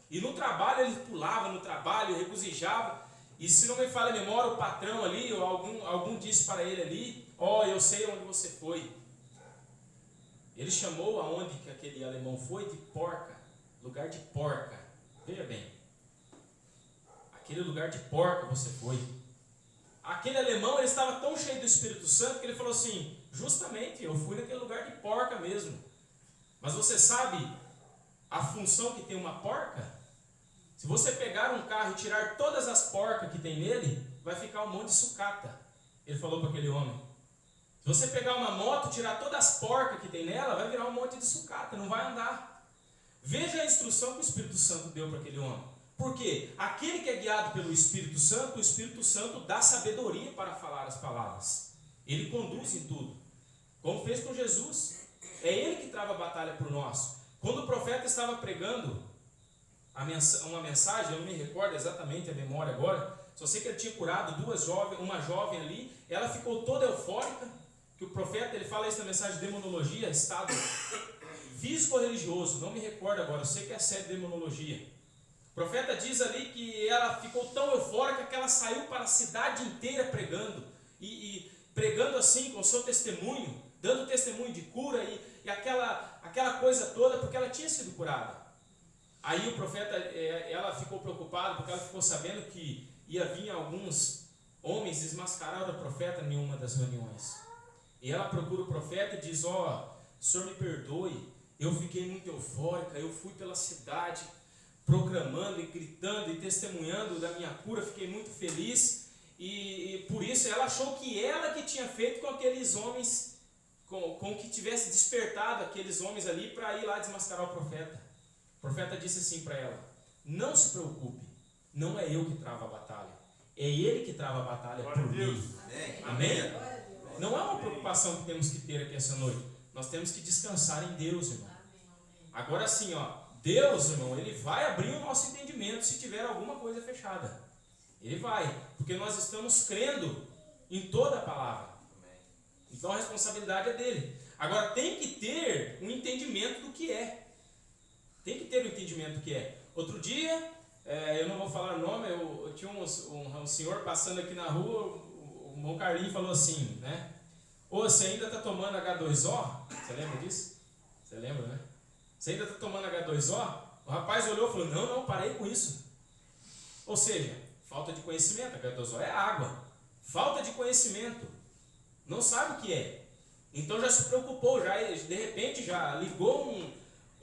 E no trabalho ele pulava, no trabalho regozijava, e se não me falha a memória, o patrão ali, ou algum disse para ele ali, eu sei onde você foi. Ele chamou aonde que aquele alemão foi de porca, lugar de porca. Veja bem, aquele lugar de porca você foi. Aquele alemão, ele estava tão cheio do Espírito Santo que ele falou assim, justamente, eu fui naquele lugar de porca mesmo. Mas você sabe a função que tem uma porca? Se você pegar um carro e tirar todas as porcas que tem nele, vai ficar um monte de sucata. Ele falou para aquele homem. Se você pegar uma moto e tirar todas as porcas que tem nela, vai virar um monte de sucata, não vai andar. Veja a instrução que o Espírito Santo deu para aquele homem. Por quê? Aquele que é guiado pelo Espírito Santo dá sabedoria para falar as palavras. Ele conduz em tudo. Como fez com Jesus. É Ele que trava a batalha por nós. Quando o profeta estava pregando uma mensagem, eu não me recordo exatamente a memória agora, só sei que ele tinha curado uma jovem ali, ela ficou toda eufórica, que o profeta, ele fala isso na mensagem de demonologia, estado físico-religioso, não me recordo agora, eu sei que é a série de demonologia. O profeta diz ali que ela ficou tão eufórica que ela saiu para a cidade inteira pregando, e pregando assim, com o seu testemunho, dando testemunho de cura, e aquela coisa toda, porque ela tinha sido curada. Aí o profeta, ela ficou preocupada, porque ela ficou sabendo que ia vir alguns homens desmascarar o profeta em uma das reuniões. E ela procura o profeta e diz, Senhor me perdoe, eu fiquei muito eufórica, eu fui pela cidade proclamando e gritando e testemunhando da minha cura, fiquei muito feliz, e por isso ela achou que ela que tinha feito com aqueles homens, com que tivesse despertado aqueles homens ali para ir lá desmascarar o profeta. O profeta disse assim para ela: não se preocupe, não é eu que travo a batalha, é ele que trava a batalha por mim. Amém? Não é uma preocupação que temos que ter aqui essa noite. Nós temos que descansar em Deus, irmão. Agora sim, Deus, irmão, Ele vai abrir o nosso entendimento se tiver alguma coisa fechada. Ele vai, porque nós estamos crendo em toda a palavra. Então a responsabilidade é dele. Agora tem que ter um entendimento do que é. Tem que ter um entendimento do que é. Outro dia, eu não vou falar o nome, eu tinha um senhor passando aqui na rua, o irmão Carlinhos falou assim, né? Ô, você ainda está tomando H2O? Você lembra disso? Você lembra, né? Você ainda está tomando H2O? O rapaz olhou e falou: não, parei com isso. Ou seja, falta de conhecimento. H2O é água. Falta de conhecimento. Não sabe o que é. Então já se preocupou, de repente já ligou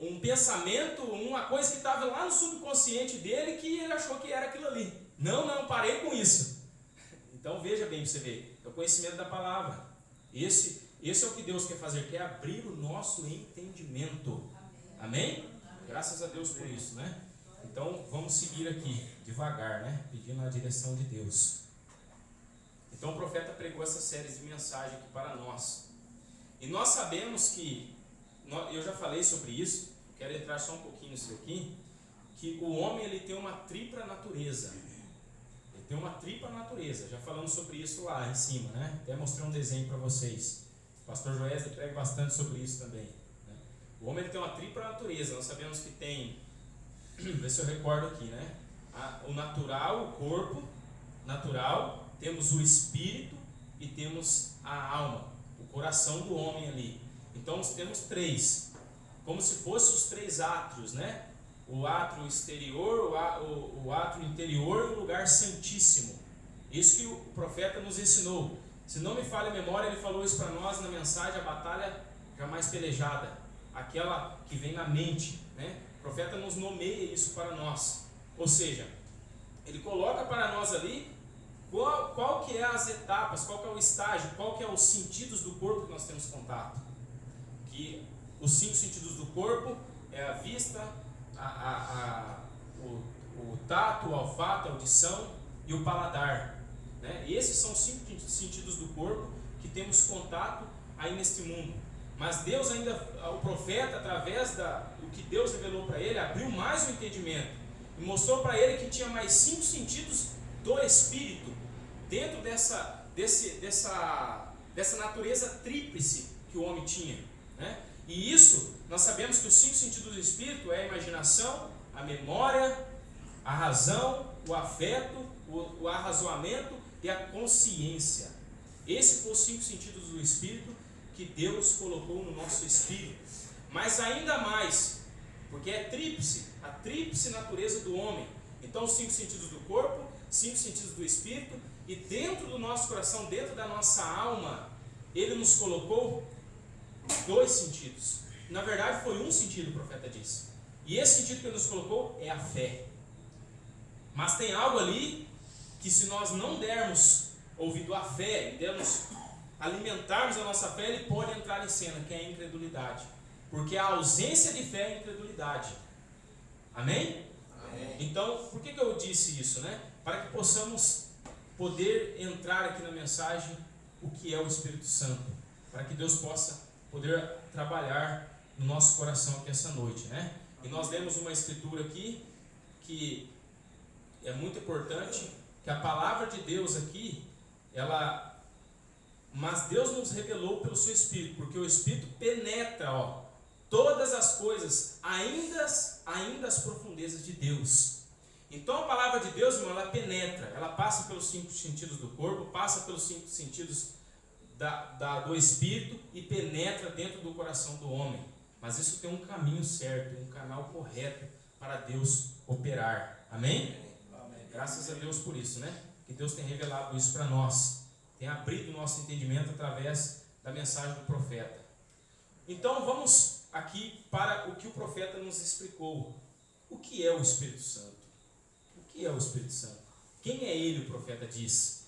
um pensamento, uma coisa que estava lá no subconsciente dele, que ele achou que era aquilo ali. Não, parei com isso. Então veja bem para você ver, é o conhecimento da palavra. Esse é o que Deus quer fazer, quer abrir o nosso entendimento. Amém? Graças a Deus por isso, né? Então vamos seguir aqui devagar, né? Pedindo a direção de Deus. Então o profeta pregou essa série de mensagens aqui para nós. E nós sabemos que, eu já falei sobre isso, quero entrar só um pouquinho nisso aqui, que o homem ele tem uma tripla natureza. Ele tem uma tripla natureza. Já falamos sobre isso lá em cima, né? Até mostrei um desenho para vocês. O pastor Joés prega bastante sobre isso também. Né? O homem ele tem uma tripla natureza. Nós sabemos que tem, vê se eu recordo aqui, né? O natural, o corpo natural, temos o espírito e temos a alma, o coração do homem ali. Então nós temos três, como se fossem os três átrios, né? O átrio exterior, o átrio interior e o lugar santíssimo. Isso que o profeta nos ensinou. Se não me falha a memória, ele falou isso para nós na mensagem: a batalha jamais pelejada, aquela que vem na mente, né? O profeta nos nomeia isso para nós. Ou seja, ele coloca para nós ali qual que é as etapas, qual que é o estágio, qual que é os sentidos do corpo que nós temos contato. Que os 5 sentidos do corpo é a vista, o tato, o olfato, a audição e o paladar, né? Esses são os 5 sentidos do corpo que temos contato aí neste mundo. Mas Deus ainda, o profeta, através do que Deus revelou para ele, abriu mais o entendimento e mostrou para ele que tinha mais 5 sentidos do Espírito dentro dessa natureza tríplice que o homem tinha, né? E isso, nós sabemos que os 5 sentidos do Espírito é a imaginação, a memória, a razão, o afeto, o arrazoamento e a consciência. Esses foram os 5 sentidos do Espírito que Deus colocou no nosso espírito. Mas ainda mais, porque é tríplice, a tríplice natureza do homem. Então os 5 sentidos do corpo, 5 sentidos do Espírito, e dentro do nosso coração, dentro da nossa alma, Ele nos colocou 2 sentidos. Na verdade foi um sentido, o profeta disse. E esse sentido que Ele nos colocou é a fé. Mas tem algo ali que, se nós não dermos ouvido à fé, alimentarmos a nossa fé, ele pode entrar em cena, que é a incredulidade. Porque a ausência de fé é a incredulidade. Amém? Amém. Então, por que eu disse isso, né? Para que possamos poder entrar aqui na mensagem o que é o Espírito Santo. Para que Deus possa poder trabalhar no nosso coração aqui essa noite, né? E nós lemos uma escritura aqui que é muito importante, que a palavra de Deus aqui, mas Deus nos revelou pelo seu Espírito, porque o Espírito penetra, todas as coisas, ainda as profundezas de Deus. Então a palavra de Deus, irmão, ela penetra, ela passa pelos 5 sentidos do corpo, passa pelos 5 sentidos do Espírito e penetra dentro do coração do homem. Mas isso tem um caminho certo, um canal correto para Deus operar. Amém? Amém. Graças a Deus por isso, né? Que Deus tem revelado isso para nós, tem abrido o nosso entendimento através da mensagem do profeta. Então vamos aqui para o que o profeta nos explicou. O que é o Espírito Santo? O que é o Espírito Santo? Quem é ele, o profeta diz?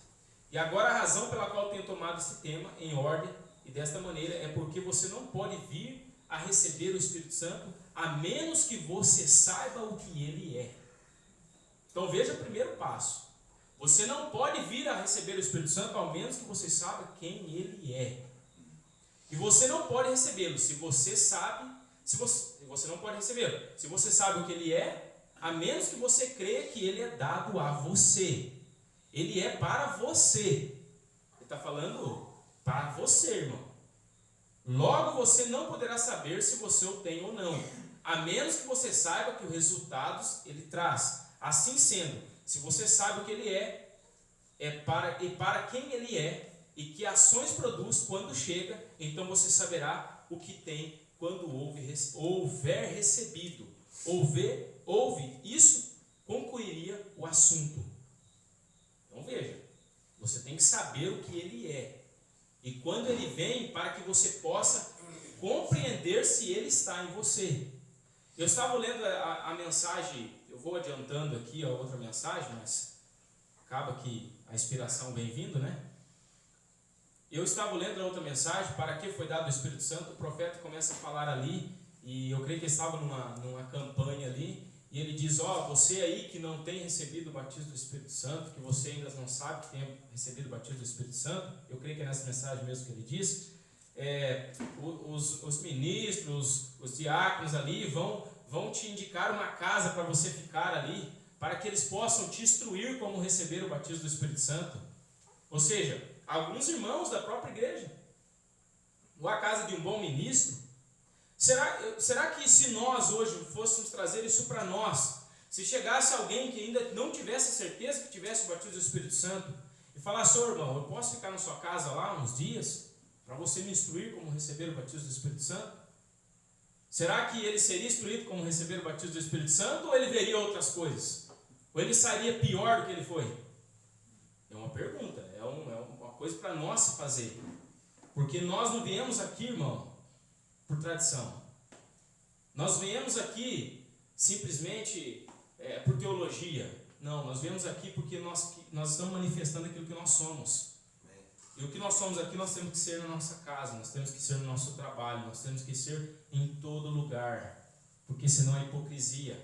E agora a razão pela qual eu tenho tomado esse tema em ordem e desta maneira é porque você não pode vir a receber o Espírito Santo a menos que você saiba o que ele é. Então veja o primeiro passo. Você não pode vir a receber o Espírito Santo ao menos que você saiba quem ele é. E você não pode recebê-lo se você sabe, você não pode recebê-lo. Se você sabe o que ele é, a menos que você creia que ele é dado a você. Ele é para você. Ele está falando para você, irmão. Logo você não poderá saber se você o tem ou não, a menos que você saiba que os resultados ele traz. Assim sendo, se você sabe o que ele é para quem ele é e que ações produz quando chega, então você saberá o que tem quando houver recebido. Ouve, isso concluiria o assunto. Então veja, você tem que saber o que ele é. E quando ele vem, para que você possa compreender se ele está em você. Eu estava lendo a mensagem, eu vou adiantando aqui a outra mensagem, mas acaba que a inspiração vem vindo, né? Eu estava lendo a outra mensagem, para que foi dado o Espírito Santo, o profeta começa a falar ali, e eu creio que ele estava numa campanha ali, e ele diz, você aí que não tem recebido o batismo do Espírito Santo, que você ainda não sabe que tem recebido o batismo do Espírito Santo, eu creio que é nessa mensagem mesmo que ele diz, os ministros, os diáconos ali vão te indicar uma casa para você ficar ali, para que eles possam te instruir como receber o batismo do Espírito Santo. Ou seja, alguns irmãos da própria igreja, ou a casa de um bom ministro. Será que se nós hoje fôssemos trazer isso para nós, se chegasse alguém que ainda não tivesse certeza que tivesse o batismo do Espírito Santo e falasse, irmão, eu posso ficar na sua casa lá uns dias para você me instruir como receber o batismo do Espírito Santo? Será que ele seria instruído como receber o batismo do Espírito Santo ou ele veria outras coisas? Ou ele sairia pior do que ele foi? É uma pergunta, é uma coisa para nós se fazer. Porque nós não viemos aqui, irmão, por tradição. Nós viemos aqui simplesmente por teologia. Não, nós viemos aqui porque nós estamos manifestando aquilo que nós somos. E o que nós somos aqui, nós temos que ser na nossa casa, nós temos que ser no nosso trabalho, nós temos que ser em todo lugar, porque senão é hipocrisia.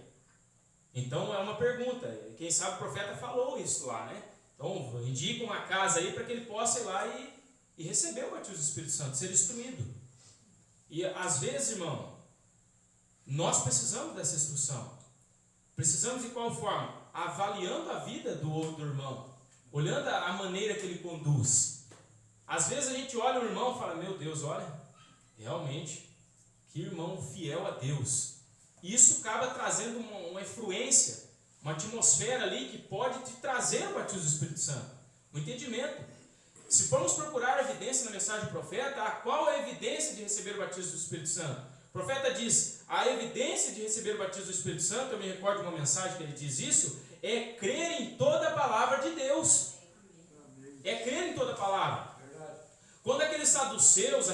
Então é uma pergunta, quem sabe o profeta falou isso lá, né? Então indica uma casa aí para que ele possa ir lá e receber o batismo do Espírito Santo, ser instruído. E às vezes, irmão, nós precisamos dessa instrução. Precisamos de qual forma? Avaliando a vida do outro irmão, olhando a maneira que ele conduz. Às vezes a gente olha o irmão e fala, meu Deus, olha, realmente, que irmão fiel a Deus. E isso acaba trazendo uma influência, uma atmosfera ali que pode te trazer o batismo do Espírito Santo. Um entendimento. Se formos procurar evidência na mensagem do profeta, qual é a evidência de receber o batismo do Espírito Santo? O profeta diz, a evidência de receber o batismo do Espírito Santo, eu me recordo de uma mensagem que ele diz isso, é crer em toda a palavra de Deus. É crer em toda a palavra. Quando aqueles saduceus,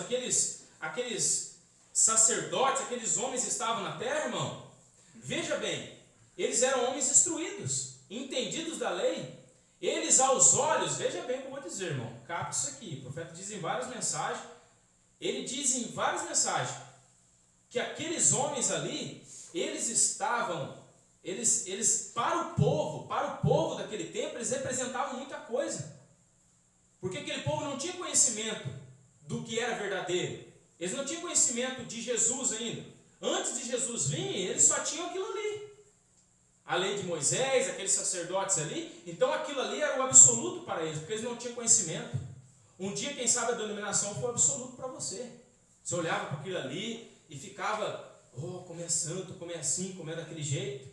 aqueles sacerdotes, aqueles homens estavam na terra, irmão, veja bem, eles eram homens instruídos, entendidos da lei. Eles aos olhos, veja bem o que eu vou dizer, irmão, capta isso aqui, o profeta diz em várias mensagens, ele diz em várias mensagens, que aqueles homens ali, eles estavam, eles para o povo daquele tempo, eles representavam muita coisa. Porque aquele povo não tinha conhecimento do que era verdadeiro. Eles não tinham conhecimento de Jesus ainda. Antes de Jesus vir, eles só tinham aquilo ali. A lei de Moisés, aqueles sacerdotes ali. Então aquilo ali era o absoluto para eles, porque eles não tinham conhecimento. Um dia, quem sabe, a denominação foi absoluto para você. Você olhava para aquilo ali e ficava, como é santo, como é assim, como é daquele jeito.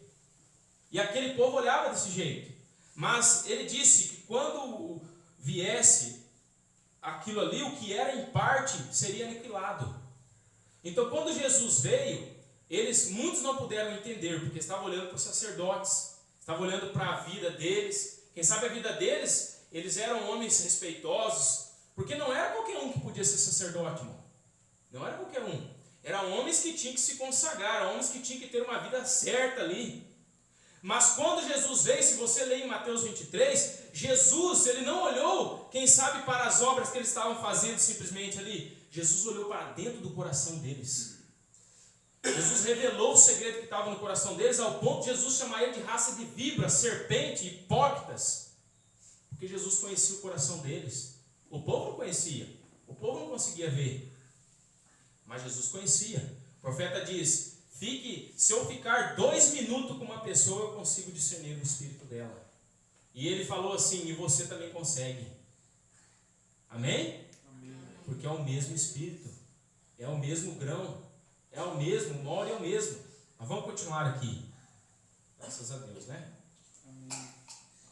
E aquele povo olhava desse jeito. Mas ele disse que quando viesse aquilo ali, o que era em parte seria aniquilado. Então quando Jesus veio, muitos não puderam entender, porque estavam olhando para os sacerdotes, estavam olhando para a vida deles. Quem sabe a vida deles, eles eram homens respeitosos, porque não era qualquer um que podia ser sacerdote, irmão. Não era qualquer um. Eram homens que tinham que se consagrar, homens que tinham que ter uma vida certa ali. Mas quando Jesus veio, se você ler em Mateus 23, Jesus, ele não olhou, quem sabe, para as obras que eles estavam fazendo simplesmente ali. Jesus olhou para dentro do coração deles. Jesus revelou o segredo que estava no coração deles, ao ponto de Jesus chamar ele de raça de víboras, serpente, hipócritas. Porque Jesus conhecia o coração deles. O povo não conhecia, o povo não conseguia ver. Mas Jesus conhecia. O profeta diz: se eu ficar 2 minutos com uma pessoa, eu consigo discernir o espírito dela. E ele falou assim: e você também consegue. Amém? Amém. Porque é o mesmo espírito, é o mesmo grão, é o mesmo, o mora é o mesmo. Mas vamos continuar aqui. Graças a Deus, né? Amém.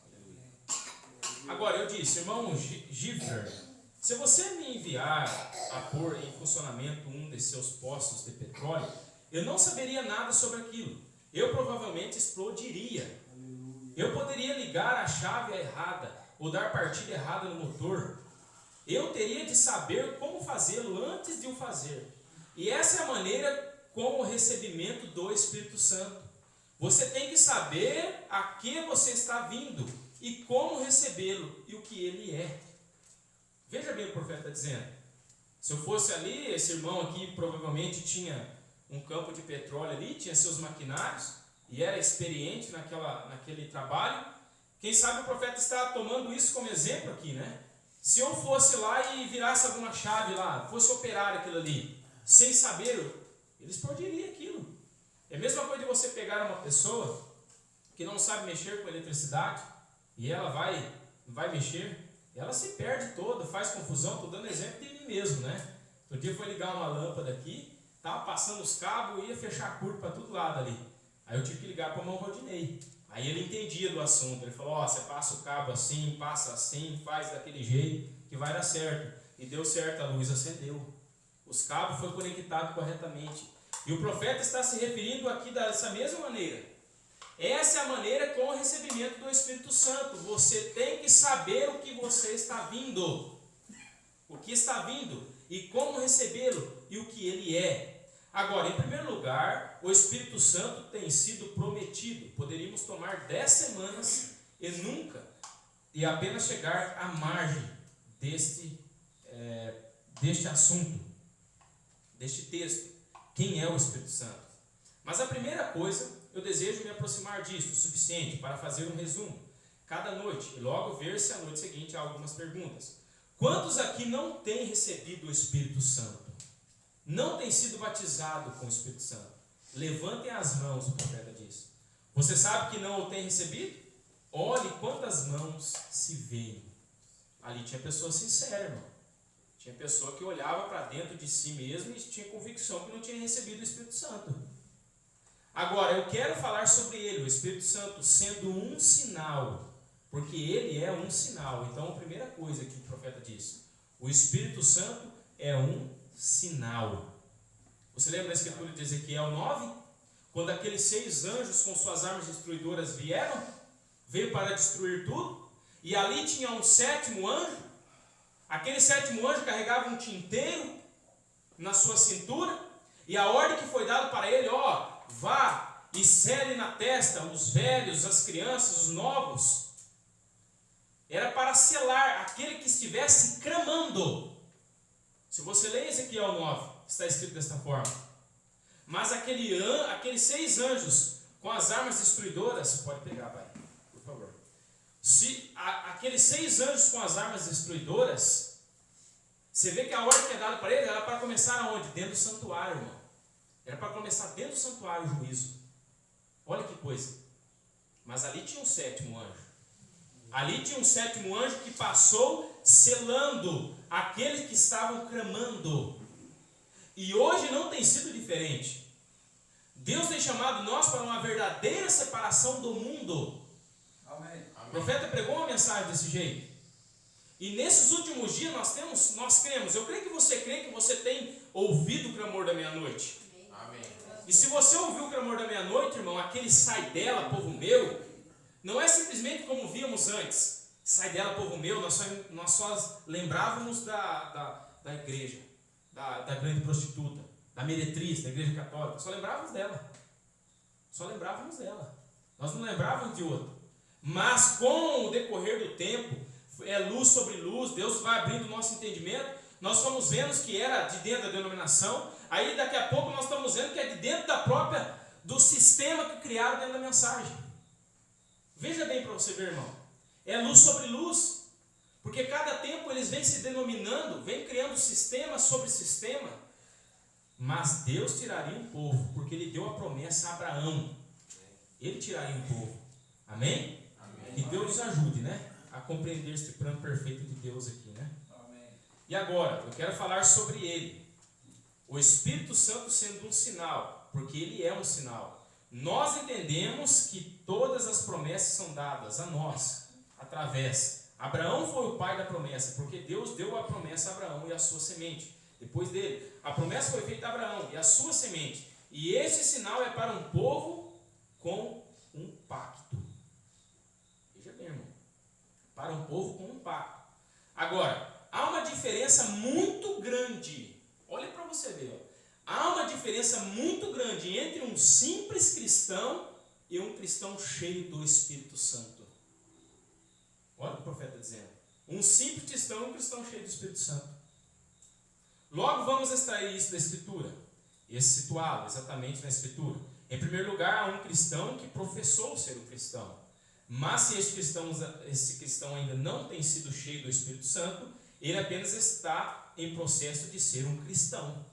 Aleluia. Agora eu disse, irmão Giffer, se você me enviar a pôr em funcionamento um de seus poços de petróleo, eu não saberia nada sobre aquilo. Eu provavelmente explodiria. Eu poderia ligar a chave errada ou dar partida errada no motor. Eu teria de saber como fazê-lo antes de o fazer. E essa é a maneira com o recebimento do Espírito Santo. Você tem que saber a que você está vindo e como recebê-lo e o que ele é. Veja bem o que o profeta está dizendo. Se eu fosse ali, esse irmão aqui provavelmente tinha um campo de petróleo ali, tinha seus maquinários e era experiente naquele trabalho. Quem sabe o profeta está tomando isso como exemplo aqui, né? Se eu fosse lá e virasse alguma chave lá, fosse operar aquilo ali, sem saber, ele explodiria aquilo. É a mesma coisa de você pegar uma pessoa que não sabe mexer com eletricidade e ela vai mexer, ela se perde toda, faz confusão. Estou dando exemplo de mim mesmo, né? Outro dia foi ligar uma lâmpada aqui, estava passando os cabos, ia fechar curto para todo lado ali. Aí eu tive que ligar para o irmão Rodinei. Aí ele entendia do assunto. Ele falou: você passa o cabo assim, passa assim, faz daquele jeito que vai dar certo. E deu certo, a luz acendeu. Os cabos foram conectados corretamente. E o profeta está se referindo aqui dessa mesma maneira. Essa é a maneira com o recebimento do Espírito Santo. Você tem que saber o que você está vindo. O que está vindo e como recebê-lo e o que ele é. Agora, em primeiro lugar, o Espírito Santo tem sido prometido. Poderíamos tomar 10 semanas e apenas chegar à margem deste assunto, deste texto. Quem é o Espírito Santo? Mas a primeira coisa, eu desejo me aproximar disso o suficiente para fazer um resumo cada noite e logo ver se a noite seguinte há algumas perguntas. Quantos aqui não têm recebido o Espírito Santo? Não tem sido batizado com o Espírito Santo? Levantem as mãos, o profeta diz. Você sabe que não o tem recebido? Olhe quantas mãos se veem. Ali tinha pessoa sincera, irmão. Tinha pessoa que olhava para dentro de si mesmo e tinha convicção que não tinha recebido o Espírito Santo. Agora, eu quero falar sobre ele, o Espírito Santo, sendo um sinal, porque ele é um sinal. Então, a primeira coisa que o profeta diz, o Espírito Santo é um sinal. Você lembra da escritura de Ezequiel 9? Quando aqueles 6 anjos com suas armas destruidoras veio para destruir tudo, e ali tinha um 7º anjo. Aquele 7º anjo carregava um tinteiro na sua cintura, e a ordem que foi dada para ele: vá e sele na testa os velhos, as crianças, os novos. Era para selar aquele que estivesse clamando. Se você ler Ezequiel 9, está escrito desta forma. Mas aqueles 6 anjos com as armas destruidoras, pode pegar, pai, por favor. Aqueles 6 anjos com as armas destruidoras, você vê que a ordem que é dada para eles era para começar aonde? Dentro do santuário, irmão. Era para começar dentro do santuário o juízo. Olha que coisa. Mas ali tinha um 7º anjo. Ali tinha um 7º anjo que passou selando aqueles que estavam clamando. E hoje não tem sido diferente. Deus tem chamado nós para uma verdadeira separação do mundo. Amém. O profeta pregou uma mensagem desse jeito. E nesses últimos dias nós cremos. Eu creio que você crê que você tem ouvido o clamor da meia-noite. Amém. E se você ouviu o clamor da meia-noite, irmão, aquele sai dela, povo meu, não é simplesmente como víamos antes. Sai dela, povo meu, nós só lembrávamos da igreja, da grande prostituta, da meretriz, da igreja católica. Só lembrávamos dela. Nós não lembrávamos de outro. Mas com o decorrer do tempo, luz sobre luz, Deus vai abrindo o nosso entendimento. Nós fomos vendo que era de dentro da denominação. Aí daqui a pouco nós estamos vendo que é de dentro do sistema que criaram dentro da mensagem. Veja bem para você ver, irmão. É luz sobre luz. Porque cada tempo eles vêm se denominando, vêm criando sistema sobre sistema. Mas Deus tiraria um povo, porque Ele deu a promessa a Abraão. Ele tiraria um povo. Amém? Amém. Que Deus nos ajude, né? A compreender esse plano perfeito de Deus aqui, né? Amém. E agora, eu quero falar sobre Ele. O Espírito Santo sendo um sinal, porque Ele é um sinal. Nós entendemos que todas as promessas são dadas a nós, através. Abraão foi o pai da promessa, porque Deus deu a promessa a Abraão e a sua semente. Depois dele, a promessa foi feita a Abraão e a sua semente. E esse sinal é para um povo com um pacto. Veja bem, irmão. Para um povo com um pacto. Agora, há uma diferença muito grande. Olha para você ver. Há uma diferença muito grande entre um simples cristão e um cristão cheio do Espírito Santo. Olha o que o profeta está dizendo. Um simples cristão e um cristão cheio do Espírito Santo. Logo vamos extrair isso da Escritura. E situá-lo exatamente na Escritura. Em primeiro lugar, há um cristão que professou ser um cristão. Mas se esse cristão ainda não tem sido cheio do Espírito Santo, ele apenas está em processo de ser um cristão.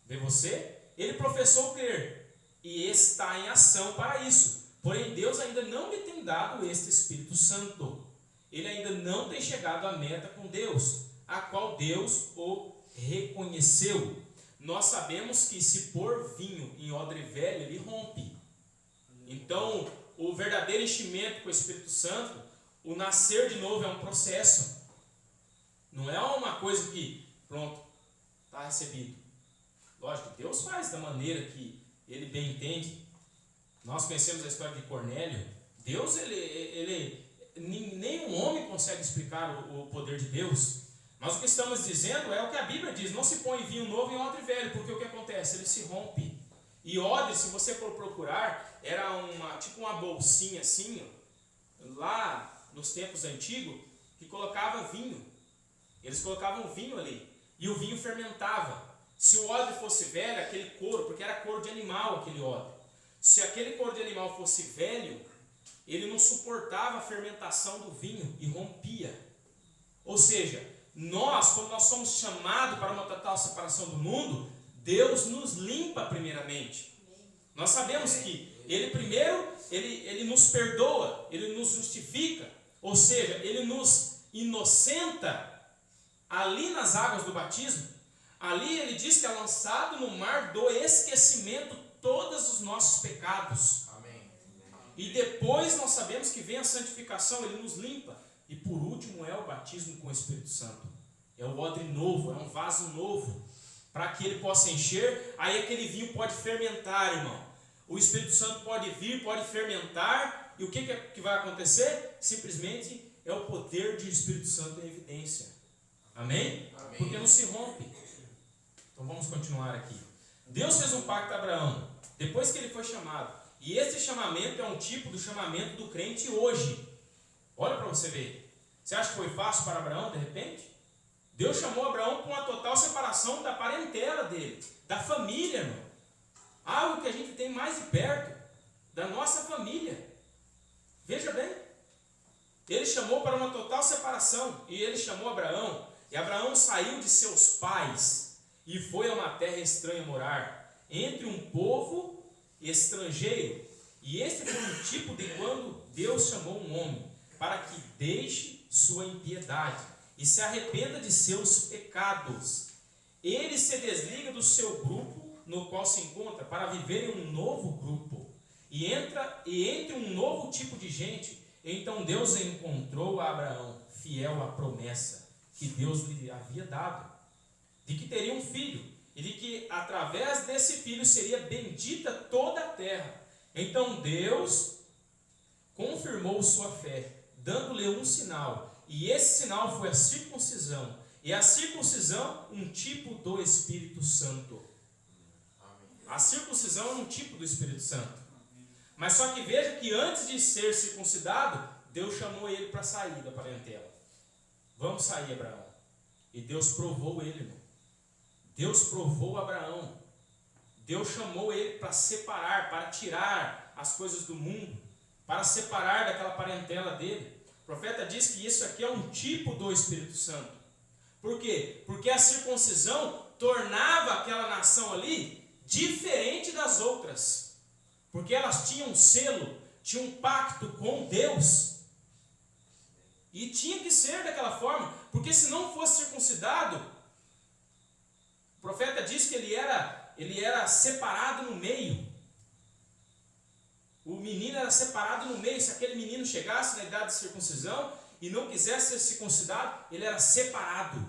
Vê você? Ele professou crer e está em ação para isso. Porém, Deus ainda não lhe tem dado este Espírito Santo. Ele ainda não tem chegado à meta com Deus, a qual Deus o reconheceu. Nós sabemos que se pôr vinho em odre velho, ele rompe. Então, o verdadeiro enchimento com o Espírito Santo, o nascer de novo é um processo. Não é uma coisa que, pronto, está recebido. Lógico, Deus faz da maneira que Ele bem entende. Nós conhecemos a história de Cornélio. Deus, nenhum homem consegue explicar o poder de Deus. Mas o que estamos dizendo é o que a Bíblia diz. Não se põe vinho novo em odre velho, porque o que acontece? Ele se rompe. E odre, se você for procurar, era tipo uma bolsinha assim, lá nos tempos antigos, que colocava vinho. Eles colocavam vinho ali. E o vinho fermentava. Se o odre fosse velho, aquele couro, porque era couro de animal aquele odre. Se aquele couro de animal fosse velho, ele não suportava a fermentação do vinho e rompia. Ou seja, quando nós somos chamados para uma total separação do mundo, Deus nos limpa primeiramente. Nós sabemos que Ele primeiro, Ele nos perdoa, Ele nos justifica, ou seja, Ele nos inocenta ali nas águas do batismo. Ali Ele diz que é lançado no mar do esquecimento todos os nossos pecados. Amém. E depois nós sabemos que vem a santificação, Ele nos limpa. E por último é o batismo com o Espírito Santo. É o odre novo, é um vaso novo, para que ele possa encher. Aí aquele vinho pode fermentar, irmão. O Espírito Santo pode vir, pode fermentar. E o que vai acontecer? Simplesmente é o poder do Espírito Santo em evidência. Amém? Amém. Porque não se rompe. Então vamos continuar aqui. Deus fez um pacto a Abraão, depois que ele foi chamado. E esse chamamento é um tipo do chamamento do crente hoje. Olha para você ver. Você acha que foi fácil para Abraão, de repente? Deus chamou Abraão com uma total separação da parentela dele, da família, irmão. Algo que a gente tem mais de perto, da nossa família. Veja bem. Ele chamou para uma total separação, e ele chamou Abraão, e Abraão saiu de seus pais, e foi a uma terra estranha morar, entre um povo estrangeiro. E este foi um tipo de quando Deus chamou um homem, para que deixe sua impiedade e se arrependa de seus pecados. Ele se desliga do seu grupo no qual se encontra para viver em um novo grupo e entre um novo tipo de gente. Então Deus encontrou a Abraão fiel à promessa que Deus lhe havia dado, de que teria um filho e de que através desse filho seria bendita toda a terra. Então Deus confirmou sua fé, dando-lhe um sinal, e esse sinal foi a circuncisão, e a circuncisão um tipo do Espírito Santo. A circuncisão é um tipo do Espírito Santo. Mas só que veja que antes de ser circuncidado, Deus chamou ele para sair da parentela. Vamos sair, Abraão. E Deus provou ele, irmão. Deus provou Abraão. Deus chamou ele para separar, para tirar as coisas do mundo, para separar daquela parentela dele. O profeta diz que isso aqui é um tipo do Espírito Santo. Por quê? Porque a circuncisão tornava aquela nação ali diferente das outras. Porque elas tinham um selo, tinham um pacto com Deus. E tinha que ser daquela forma, porque se não fosse circuncidado, o profeta diz que ele era separado no meio. O menino era separado no meio. Se aquele menino chegasse na idade de circuncisão e não quisesse ser circuncidado, ele era separado.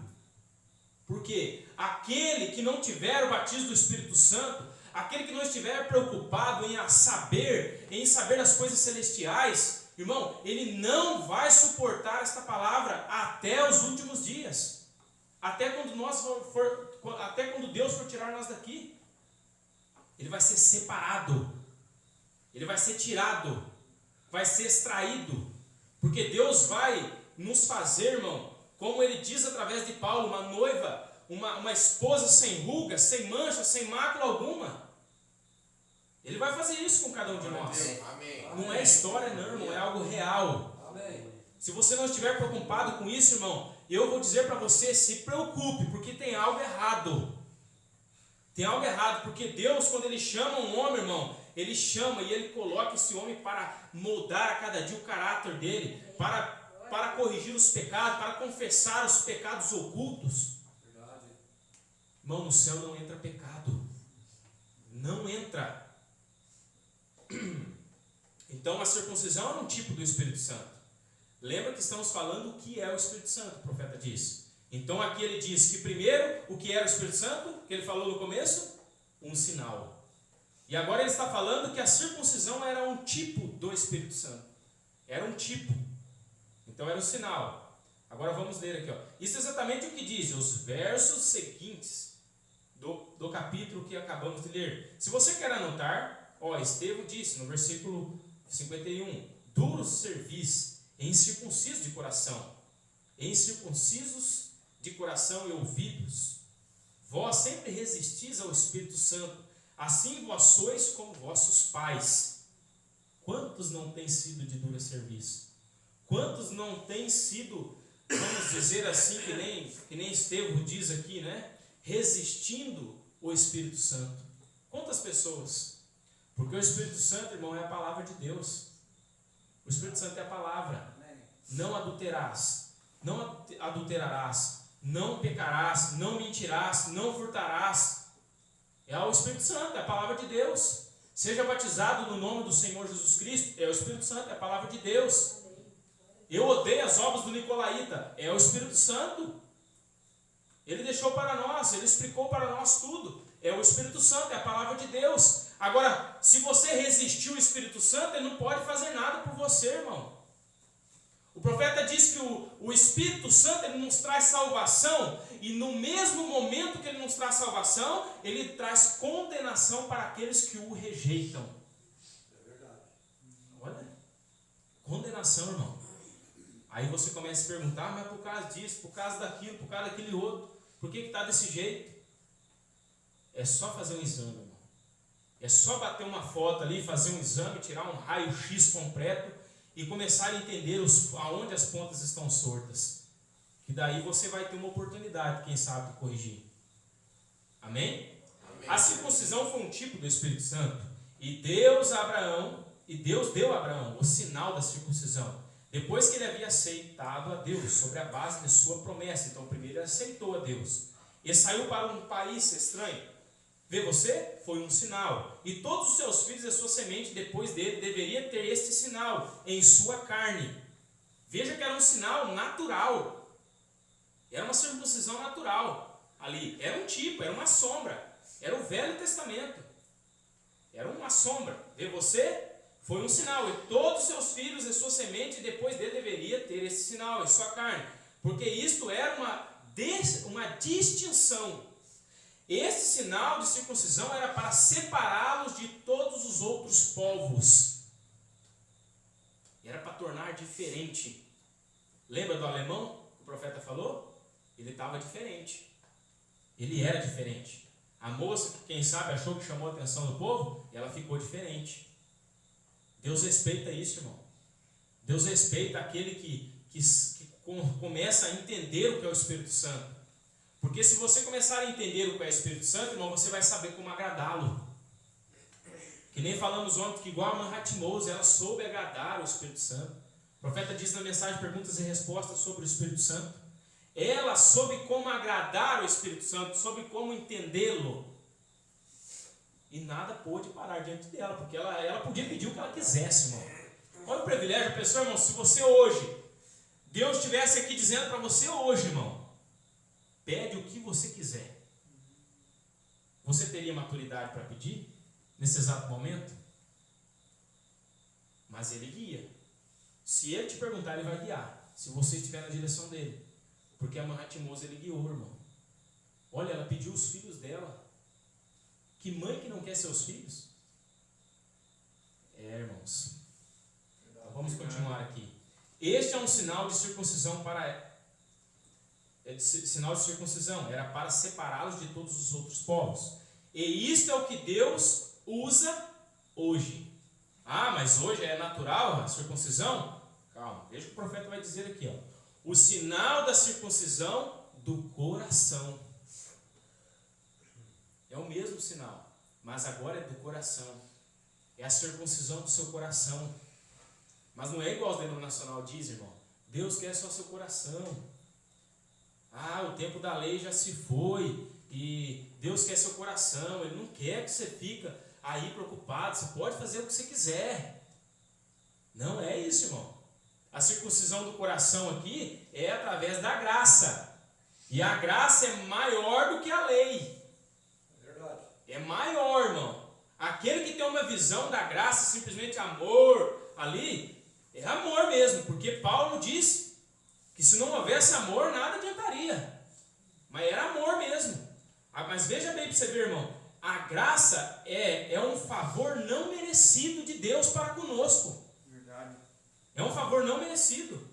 Porque aquele que não tiver o batismo do Espírito Santo, aquele que não estiver preocupado em saber as coisas celestiais, irmão, ele não vai suportar esta palavra até os últimos dias. Até quando Deus for tirar nós daqui. Ele vai ser separado. Ele vai ser tirado. Vai ser extraído. Porque Deus vai nos fazer, irmão, como ele diz através de Paulo, uma noiva, uma esposa sem ruga, sem mancha, sem mácula alguma. Ele vai fazer isso com cada um de nós. Amém. Não é história, não, irmão, é algo real. Amém. Se você não estiver preocupado com isso, irmão, eu vou dizer para você, se preocupe, porque tem algo errado. Tem algo errado, porque Deus, quando Ele chama um homem, irmão, Ele chama e Ele coloca esse homem para moldar a cada dia o caráter dele, para corrigir os pecados, para confessar os pecados ocultos. Verdade. Irmão, no céu não entra pecado. Não entra. Então a circuncisão era um tipo do Espírito Santo. Lembra que estamos falando o que é o Espírito Santo, o profeta diz. Então aqui ele diz que primeiro, o que era o Espírito Santo, que ele falou no começo? Um sinal. E agora ele está falando que a circuncisão era um tipo do Espírito Santo. Era um tipo. Então era um sinal. Agora vamos ler aqui, ó. Isso é exatamente o que diz os versos seguintes do capítulo que acabamos de ler. Se você quer anotar, Estevão disse no versículo 51, duros servis, incircuncisos de coração, incircuncisos de coração e ouvidos, vós sempre resistis ao Espírito Santo, assim vós sois como vossos pais. Quantos não têm sido de dura serviço? Quantos não têm sido, vamos dizer assim, que nem Estevão diz aqui, né? Resistindo ao Espírito Santo. Quantas pessoas? Porque o Espírito Santo, irmão, é a palavra de Deus. O Espírito Santo é a palavra. Não adulterarás, não pecarás, não mentirás, não furtarás. É o Espírito Santo, é a palavra de Deus. Seja batizado no nome do Senhor Jesus Cristo, é o Espírito Santo, é a palavra de Deus. Eu odeio as obras do Nicolaíta, é o Espírito Santo. Ele deixou para nós, ele explicou para nós tudo. É o Espírito Santo, é a palavra de Deus. Agora, se você resistir ao Espírito Santo, ele não pode fazer nada por você, irmão. O profeta diz que o Espírito Santo ele nos traz salvação, e no mesmo momento que ele nos traz salvação, ele traz condenação para aqueles que o rejeitam. É verdade. Olha, condenação, irmão. Aí você começa a se perguntar, mas por causa disso, por causa daquilo, por causa daquele outro, por que está desse jeito? É só fazer um exame, irmão. É só bater uma foto ali, fazer um exame, tirar um raio-x completo e começar a entender aonde as pontas estão sortas. Que daí você vai ter uma oportunidade, quem sabe, de corrigir. Amém? Amém. A circuncisão foi um tipo do Espírito Santo. E Deus deu a Abraão o sinal da circuncisão. Depois que ele havia aceitado a Deus, sobre a base de sua promessa. Então primeiro ele aceitou a Deus. E saiu para um país estranho. Vê você? Foi um sinal. E todos os seus filhos e sua semente depois dele deveria ter este sinal em sua carne. Veja que era um sinal natural. Era uma circuncisão natural. Ali era um tipo, era uma sombra. Era o Velho Testamento. Era uma sombra. Vê você? Foi um sinal. E todos os seus filhos e sua semente depois dele deveria ter esse sinal em sua carne. Porque isto era uma distinção. Esse sinal de circuncisão era para separá-los de todos os outros povos. tornar diferente. Lembra do alemão que o profeta falou? Ele estava diferente. Ele era diferente. A moça, que quem sabe achou que chamou a atenção do povo, ela ficou diferente. Deus respeita isso, irmão. Deus respeita aquele que começa a entender o que é o Espírito Santo. Porque se você começar a entender o que é o Espírito Santo, irmão, você vai saber como agradá-lo. Que nem falamos ontem que igual a Manhat Mose, ela soube agradar o Espírito Santo. O profeta diz na mensagem Perguntas e Respostas sobre o Espírito Santo. Ela soube como agradar o Espírito Santo, soube como entendê-lo. E nada pôde parar diante dela, porque ela podia pedir o que ela quisesse, irmão. Olha o privilégio, pessoal, irmão, se você hoje, Deus estivesse aqui dizendo para você hoje, irmão, pede o que você quiser. Você teria maturidade para pedir nesse exato momento? Mas Ele guia. Se Ele te perguntar, Ele vai guiar. Se você estiver na direção dEle. Porque a Manhat Mose, Ele guiou, irmão. Olha, ela pediu os filhos dela. Que mãe que não quer seus filhos? Irmãos. Então, vamos continuar aqui. Este é um sinal de circuncisão sinal de circuncisão. Era para separá-los de todos os outros povos. E isto é o que Deus usa hoje. Ah, mas hoje é natural a circuncisão? Calma, veja o que o profeta vai dizer aqui, ó. O sinal da circuncisão do coração. É o mesmo sinal, mas agora é do coração. É a circuncisão do seu coração. Mas não é igual o denominacional diz, irmão. Deus quer só seu coração. Ah, o tempo da lei já se foi e Deus quer seu coração. Ele não quer que você fica aí preocupado. Você pode fazer o que você quiser. Não é isso, irmão. A circuncisão do coração aqui é através da graça. E a graça é maior do que a lei. É maior, irmão. Aquele que tem uma visão da graça, simplesmente amor ali, é amor mesmo. Porque Paulo diz que se não houvesse amor, nada adiantaria. Mas era amor mesmo. Mas veja bem para você ver, irmão. A graça é um favor não merecido de Deus para conosco. É um favor não merecido.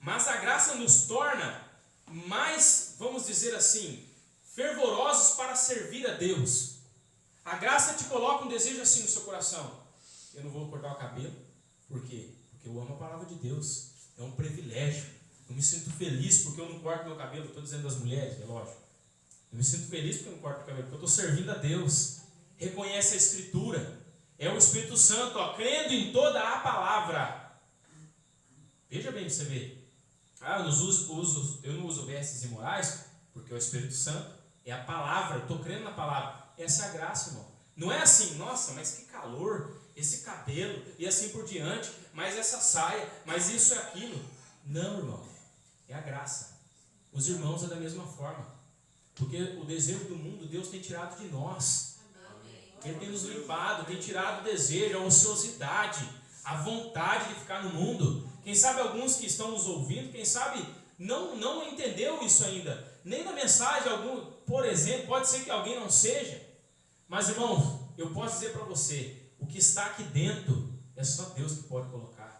Mas a graça nos torna mais, vamos dizer assim, fervorosos para servir a Deus. A graça te coloca um desejo assim no seu coração. Eu não vou cortar o cabelo. Por quê? Porque eu amo a palavra de Deus. É um privilégio. Eu me sinto feliz porque eu não corto meu cabelo. Estou dizendo das mulheres, é lógico. Eu me sinto feliz porque eu não corto o cabelo, porque eu estou servindo a Deus. Reconhece a Escritura. É o Espírito Santo, ó, crendo em toda a palavra. Veja bem para você ver. Eu não uso vestes imorais, porque o Espírito Santo é a palavra. Eu estou crendo na palavra. Essa é a graça, irmão. Não é assim, nossa, mas que calor, esse cabelo, e assim por diante, mas essa saia, mas isso é aquilo. Não, irmão. É a graça. Os irmãos é da mesma forma. Porque o desejo do mundo, Deus tem tirado de nós. Ele tem nos limpado, tem tirado o desejo, a ociosidade, a vontade de ficar no mundo. Quem sabe alguns que estão nos ouvindo, quem sabe não entendeu isso ainda. Nem na mensagem, por exemplo, pode ser que alguém não seja. Mas, irmãos, eu posso dizer para você, o que está aqui dentro é só Deus que pode colocar.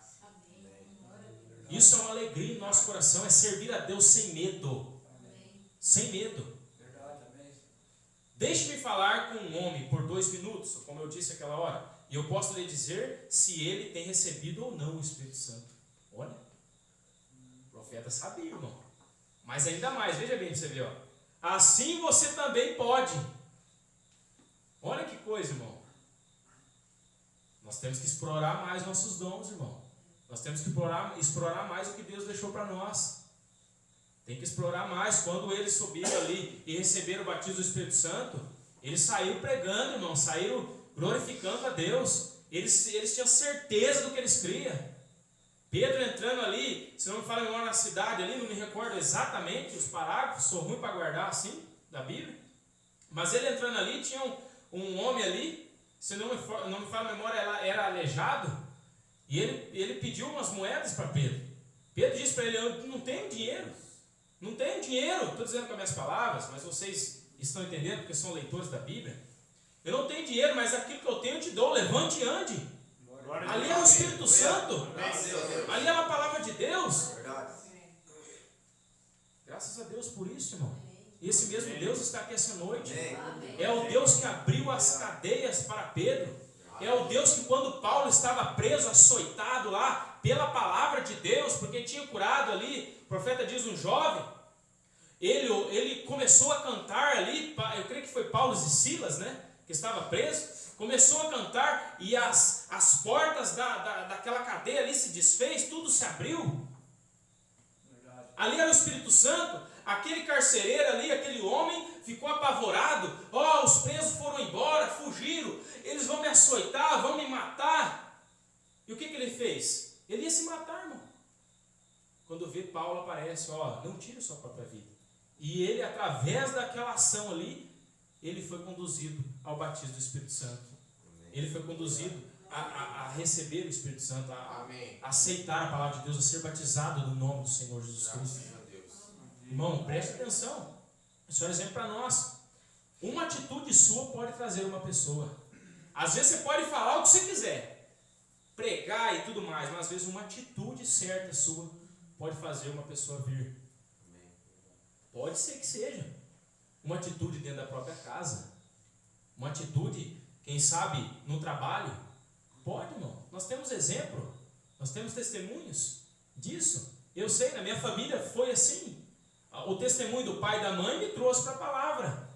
Isso é uma alegria em nosso coração, é servir a Deus sem medo. Sem medo. Deixe-me falar com um homem por 2 minutos, como eu disse aquela hora, e eu posso lhe dizer se ele tem recebido ou não o Espírito Santo. Olha, o profeta sabia, irmão. Mas ainda mais, veja bem para você ver, ó. Assim você também pode. Olha que coisa, irmão. Nós temos que explorar mais nossos dons, irmão. Nós temos que explorar mais o que Deus deixou para nós. Tem que explorar mais. Quando eles subiram ali e receberam o batismo do Espírito Santo, eles saíram pregando, irmão, saíram glorificando a Deus. Eles tinham certeza do que eles criam. Pedro entrando ali, se não me fala agora na cidade ali, não me recordo exatamente os parágrafos, sou ruim para guardar assim, da Bíblia. Mas ele entrando ali, tinha um homem ali, se não me fala a memória, era aleijado, e ele pediu umas moedas para Pedro. Pedro disse para ele, eu não tenho dinheiro. Não tenho dinheiro, estou dizendo com as minhas palavras, mas vocês estão entendendo porque são leitores da Bíblia. Eu não tenho dinheiro, mas aquilo que eu tenho eu te dou, levante e ande. Ali é o Espírito Santo. Ali é a palavra de Deus. Graças a Deus por isso, irmão. Esse mesmo Deus está aqui essa noite. É o Deus que abriu as cadeias para Pedro. É o Deus que, quando Paulo estava preso, açoitado lá, pela palavra de Deus, porque tinha curado ali, o profeta diz, um jovem, ele começou a cantar ali, eu creio que foi Paulo e Silas, né, que estava preso, começou a cantar e as portas daquela cadeia ali se desfez, tudo se abriu. Ali era o Espírito Santo. Aquele carcereiro ali, aquele homem, ficou apavorado. Os presos foram embora, fugiram. Eles vão me açoitar, vão me matar. E o que ele fez? Ele ia se matar, irmão. Quando vê Paulo aparece, não tire sua própria vida. E ele, através daquela ação ali, ele foi conduzido ao batismo do Espírito Santo. Ele foi conduzido a receber o Espírito Santo, a aceitar a palavra de Deus, a ser batizado no nome do Senhor Jesus Cristo. Irmão, preste atenção. Isso é um exemplo para nós. Uma atitude sua pode trazer uma pessoa. Às vezes você pode falar o que você quiser, pregar e tudo mais, mas às vezes uma atitude certa sua pode fazer uma pessoa vir. Pode ser que seja uma atitude dentro da própria casa, uma atitude, quem sabe, no trabalho. Pode, irmão. Nós temos exemplo, nós temos testemunhos disso. Eu sei, na minha família foi assim. O testemunho do pai e da mãe me trouxe para a palavra.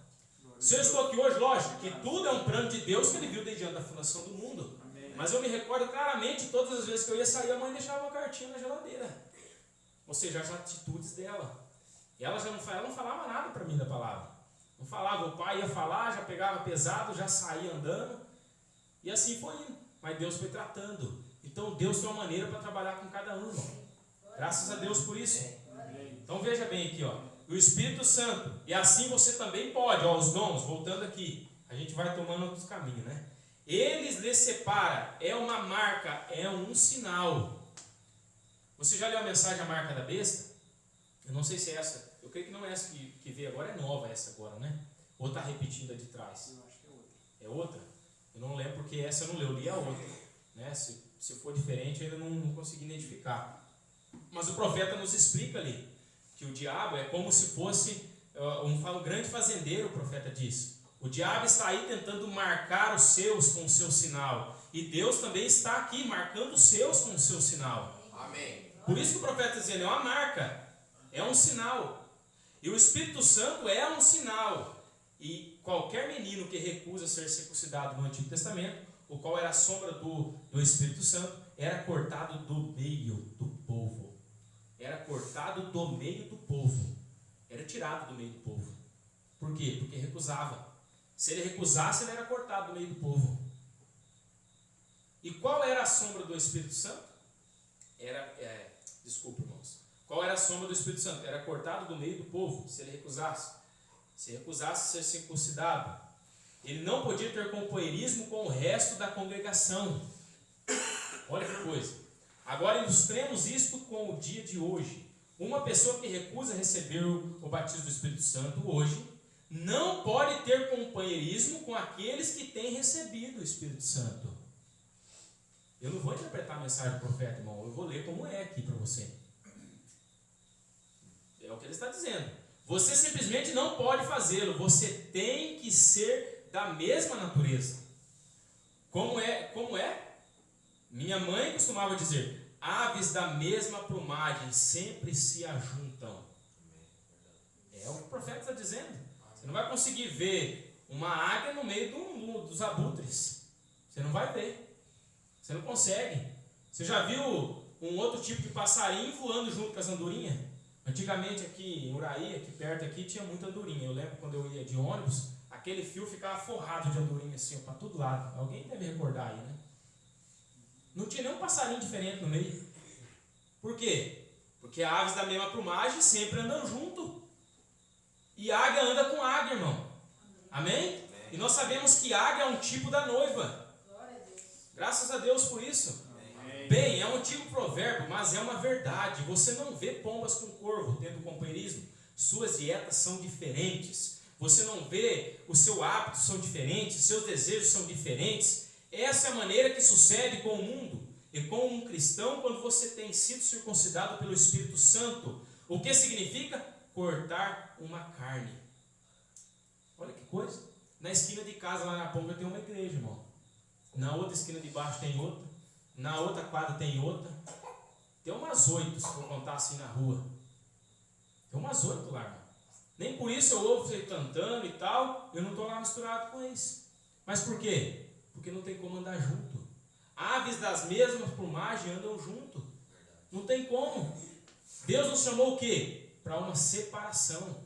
Se eu estou aqui hoje, lógico que tudo é um plano de Deus que ele viu desde antes da fundação do mundo. Mas eu me recordo claramente, todas as vezes que eu ia sair, a mãe deixava uma cartinha na geladeira. Ou seja, as atitudes dela. E ela não falava nada para mim da palavra. Não falava, o pai ia falar, já pegava pesado, já saía andando. E assim foi indo. Mas Deus foi tratando. Então Deus tem uma maneira para trabalhar com cada um, irmão. Graças a Deus por isso. Então veja bem aqui, o Espírito Santo. E assim você também pode, os dons, voltando aqui. A gente vai tomando outros caminhos, né? Eles lhe separa, é uma marca, é um sinal. Você já leu a mensagem A Marca da Besta? Eu não sei se é essa. Eu creio que não é essa que veio agora, é nova essa agora, né? Ou está repetindo a de trás? Eu acho que é outra. É outra? Eu não lembro porque essa eu não li a outra. Né? Se for diferente, eu ainda não consegui identificar. Mas o profeta nos explica ali que o diabo é como se fosse um grande fazendeiro, o profeta diz. O diabo está aí tentando marcar os seus com o seu sinal. E Deus também está aqui marcando os seus com o seu sinal. Amém. Por isso que o profeta está dizendo, é uma marca, é um sinal. E o Espírito Santo é um sinal. E qualquer menino que recusa ser circuncidado no Antigo Testamento, o qual era a sombra do Espírito Santo, era cortado do meio do povo. Era cortado do meio do povo. Era tirado do meio do povo. Por quê? Porque recusava. Se ele recusasse, ele era cortado do meio do povo. E qual era a sombra do Espírito Santo? Desculpa, irmãos. Qual era a sombra do Espírito Santo? Era cortado do meio do povo, se ele recusasse. Se recusasse ser circuncidado. Ele não podia ter companheirismo com o resto da congregação. Olha que coisa. Agora ilustremos isto com o dia de hoje. Uma pessoa que recusa receber o batismo do Espírito Santo hoje, não pode ter companheirismo com aqueles que têm recebido o Espírito Santo. Eu não vou interpretar a mensagem do profeta, irmão. Eu vou ler como é aqui para você. É o que ele está dizendo. Você simplesmente não pode fazê-lo. Você tem que ser da mesma natureza. Como é? Minha mãe costumava dizer, aves da mesma plumagem sempre se ajuntam. É o que o profeta está dizendo. Você não vai conseguir ver uma águia no meio dos abutres. Você não vai ver. Você não consegue. Você já viu um outro tipo de passarinho voando junto com as andorinhas? Antigamente aqui em Uraí, aqui perto aqui, tinha muita andorinha. Eu lembro quando eu ia de ônibus, aquele fio ficava forrado de andorinha assim, para todo lado. Alguém deve recordar aí, né? Não tinha nenhum passarinho diferente no meio. Por quê? Porque aves da mesma plumagem sempre andam junto. E águia anda com águia, irmão. Amém? E nós sabemos que águia é um tipo da noiva. Graças a Deus por isso. Bem, é um antigo provérbio, mas é uma verdade. Você não vê pombas com corvo tendo companheirismo. Suas dietas são diferentes. Você não vê, o seu hábito são diferentes, seus desejos são diferentes. Essa é a maneira que sucede com o mundo e com um cristão quando você tem sido circuncidado pelo Espírito Santo. O que significa? Cortar uma carne. Olha que coisa. Na esquina de casa, lá na Ponga, tem uma igreja, irmão. Na outra esquina de baixo tem outra. Na outra quadra tem outra. Tem umas 8, se for contar assim na rua. Tem umas 8 lá, irmão. Nem por isso eu ouvo você cantando e tal. Eu não estou lá misturado com eles. Mas por quê? Porque não tem como andar junto. Aves das mesmas plumagens andam junto. Não tem como. Deus nos chamou o quê? Para uma separação.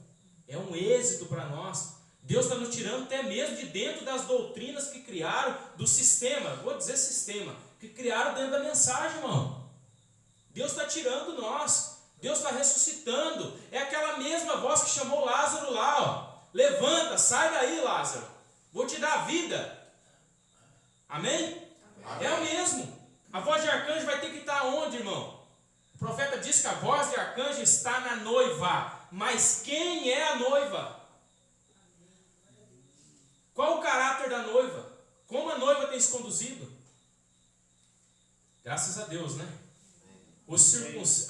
É um êxito para nós. Deus está nos tirando até mesmo de dentro das doutrinas que criaram, do sistema, vou dizer sistema, que criaram dentro da mensagem, irmão. Deus está tirando nós. Deus está ressuscitando. É aquela mesma voz que chamou Lázaro lá, ó. Levanta, sai daí, Lázaro. Vou te dar a vida. Amém? É o mesmo. A voz de arcanjo vai ter que estar onde, irmão? O profeta diz que a voz de arcanjo está na noiva. Mas quem é a noiva? Qual o caráter da noiva? Como a noiva tem se conduzido? Graças a Deus, né?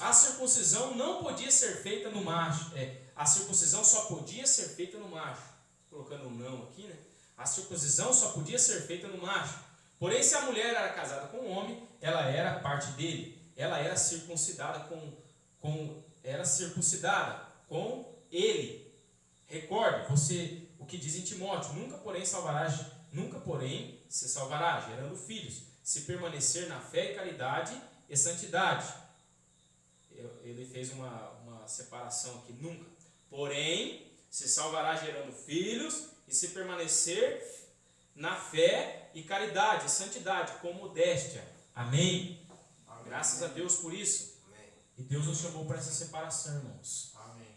A circuncisão não podia ser feita no macho. A circuncisão só podia ser feita no macho. Colocando um não aqui, né? A circuncisão só podia ser feita no macho. Porém, se a mulher era casada com um homem, ela era parte dele. Ela era circuncidada com ele. Recorde, você, o que diz em Timóteo: nunca porém se salvará, gerando filhos, se permanecer na fé e caridade e santidade. Ele fez uma separação aqui: nunca. Porém, se salvará gerando filhos e se permanecer na fé e caridade e santidade, com modéstia. Amém? Amém. Graças a Deus por isso. Amém. E Deus nos chamou para essa separação, irmãos. Amém.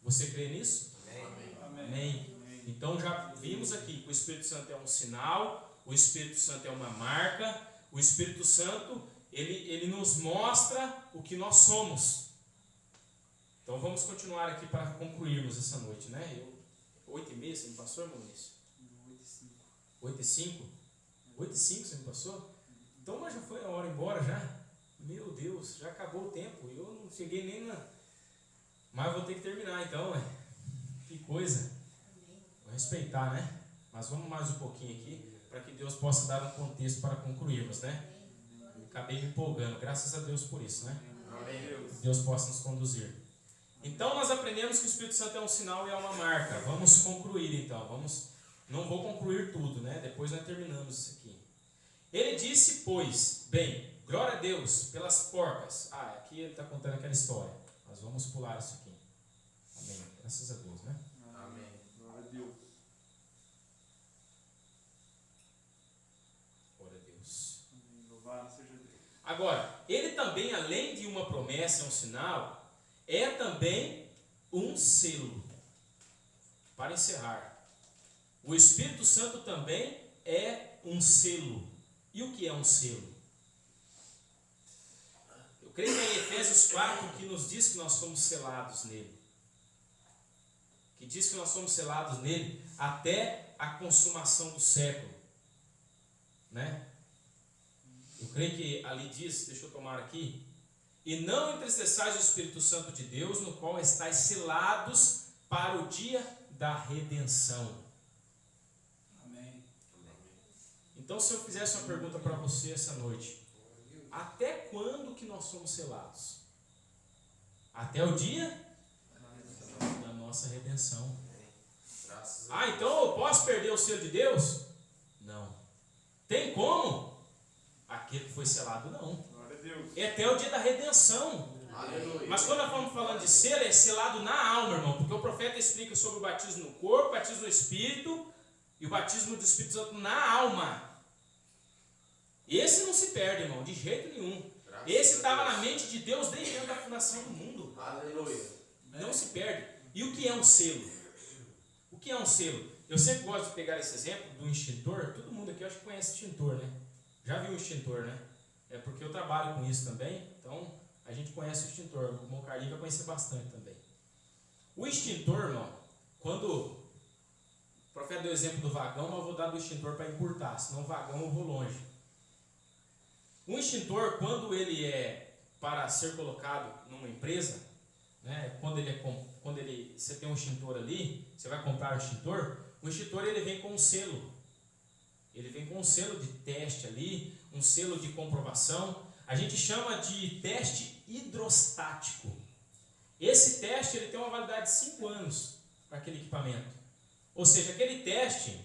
Você crê nisso? Amém. Amém. Amém. Então já vimos aqui que o Espírito Santo é um sinal, o Espírito Santo é uma marca, o Espírito Santo ele nos mostra o que nós somos. Então vamos continuar aqui para concluirmos essa noite, né? 8h30 você me passou, irmão Vinícius? 8h05? 8h05 você me passou? Então, mas já foi a hora embora já? Meu Deus, já acabou o tempo. Eu não cheguei nem na... Mas vou ter que terminar então, que coisa. Vou respeitar, né? Mas vamos mais um pouquinho aqui, para que Deus possa dar um contexto para concluirmos, né? Eu acabei me empolgando, graças a Deus por isso, né? Deus possa nos conduzir. Então, nós aprendemos que o Espírito Santo é um sinal e é uma marca. Vamos concluir então, Não vou concluir tudo, né? Depois nós terminamos isso aqui. Ele disse, pois, bem, glória a Deus pelas porcas. Aqui ele está contando aquela história. Mas vamos pular isso aqui. Amém. Graças a Deus, né? Amém. Glória a Deus. Glória a Deus. Amém. Louvado seja Deus. Agora, ele também, além de uma promessa, um sinal, é também um selo. Para encerrar. O Espírito Santo também é um selo. E o que é um selo? Eu creio que é em Efésios 4 que nos diz que nós somos selados nele. Que diz que nós somos selados nele até a consumação do século. Né? Eu creio que ali diz, deixa eu tomar aqui, e não entristeçais o Espírito Santo de Deus, no qual estáis selados para o dia da redenção. Então, se eu fizesse uma pergunta para você essa noite: até quando que nós somos selados? Até o dia da nossa redenção. Então eu posso perder o selo de Deus? Não. Tem como? Aquele que foi selado, não. É até o dia da redenção. Aleluia. Mas quando nós estamos falando de selo, é selado na alma, irmão. Porque o profeta explica sobre o batismo no corpo, o batismo no Espírito e o batismo do Espírito Santo na alma. Esse não se perde, irmão, de jeito nenhum. Esse estava na mente de Deus desde antes da fundação do mundo. Aleluia. Não se perde. E o que é um selo? O que é um selo? Eu sempre gosto de pegar esse exemplo do extintor. Todo mundo aqui eu acho que conhece extintor, né? Já viu o extintor, né? É porque eu trabalho com isso também. Então a gente conhece o extintor. O irmão Carlinhos vai conhecer bastante também. O extintor, irmão, quando O profeta deu o exemplo do vagão, mas eu vou dar do extintor para encurtar, senão o vagão eu vou longe. Um extintor, quando ele é para ser colocado numa empresa, né, você tem um extintor ali, você vai comprar o extintor ele vem com um selo. Ele vem com um selo de teste ali, um selo de comprovação. A gente chama de teste hidrostático. Esse teste ele tem uma validade de 5 anos para aquele equipamento. Ou seja, aquele teste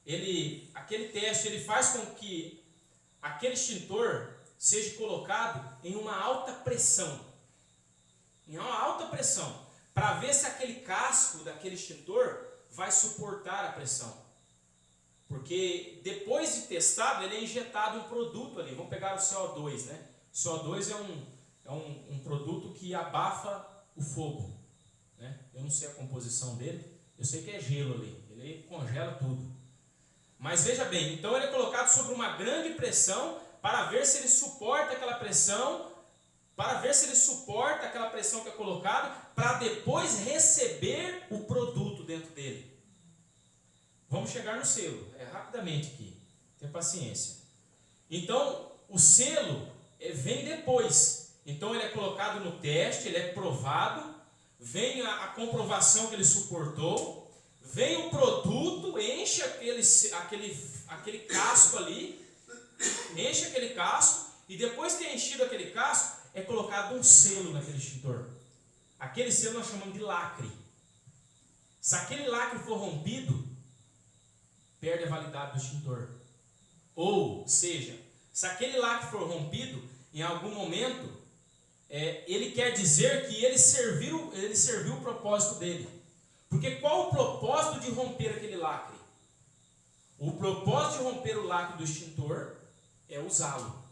ele faz com que aquele extintor seja colocado em uma alta pressão. Em uma alta pressão, para ver se aquele casco daquele extintor vai suportar a pressão. Porque depois de testado, ele é injetado um produto ali. Vamos pegar o CO2, né? O CO2 é um produto que abafa o fogo, né? Eu não sei a composição dele, eu sei que é gelo ali, ele congela tudo. Mas veja bem, então ele é colocado sobre uma grande pressão para ver se ele suporta aquela pressão, que é colocada, para depois receber o produto dentro dele. Vamos chegar no selo, rapidamente aqui, tenha paciência. Então, o selo vem depois. Então, ele é colocado no teste, ele é provado, vem a comprovação que ele suportou, vem o produto, enche aquele casco ali, enche aquele casco, e depois que é enchido aquele casco, é colocado um selo naquele extintor. Aquele selo nós chamamos de lacre. Se aquele lacre for rompido, perde a validade do extintor. Ou seja, se aquele lacre for rompido, em algum momento, ele quer dizer que ele serviu o propósito dele. Porque qual o propósito de romper aquele lacre? O propósito de romper o lacre do extintor é usá-lo,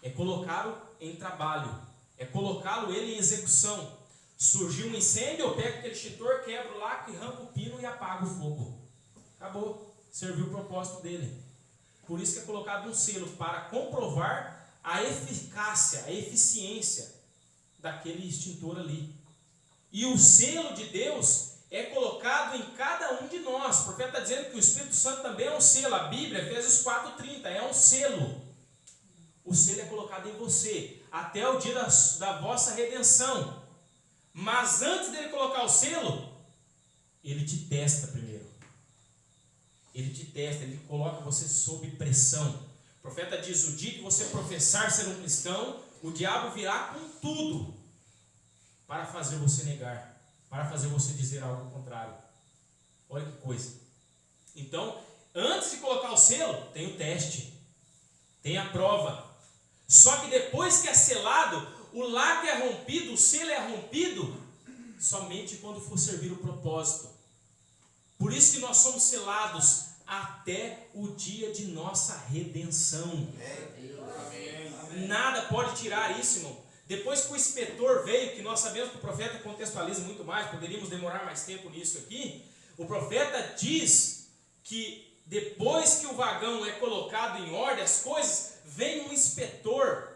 é colocá-lo em trabalho, é colocá-lo ele em execução. Surgiu um incêndio, eu pego aquele extintor, quebro o lacre, arranco o pino e apago o fogo. Acabou, serviu o propósito dele. Por isso que é colocado um selo, para comprovar a eficácia, a eficiência daquele extintor ali. E o selo de Deus é colocado em cada um de nós. O profeta está dizendo que o Espírito Santo também é um selo. A Bíblia, Efésios 4:30, é um selo. O selo é colocado em você, até o dia da vossa redenção. Mas antes dele colocar o selo, ele te testa primeiro. Ele te testa, ele coloca você sob pressão. O profeta diz: o dia que você professar ser um cristão, o diabo virá com tudo para fazer você negar, para fazer você dizer algo contrário. Olha que coisa. Então, antes de colocar o selo, tem o teste, tem a prova. Só que depois que é selado, o lacre é rompido, o selo é rompido, somente quando for servir o propósito. Por isso que nós somos selados até o dia de nossa redenção. Nada pode tirar isso, irmão. Depois que o inspetor veio, que nós sabemos que o profeta contextualiza muito mais, poderíamos demorar mais tempo nisso aqui. O profeta diz que depois que o vagão é colocado em ordem, as coisas, vem um inspetor.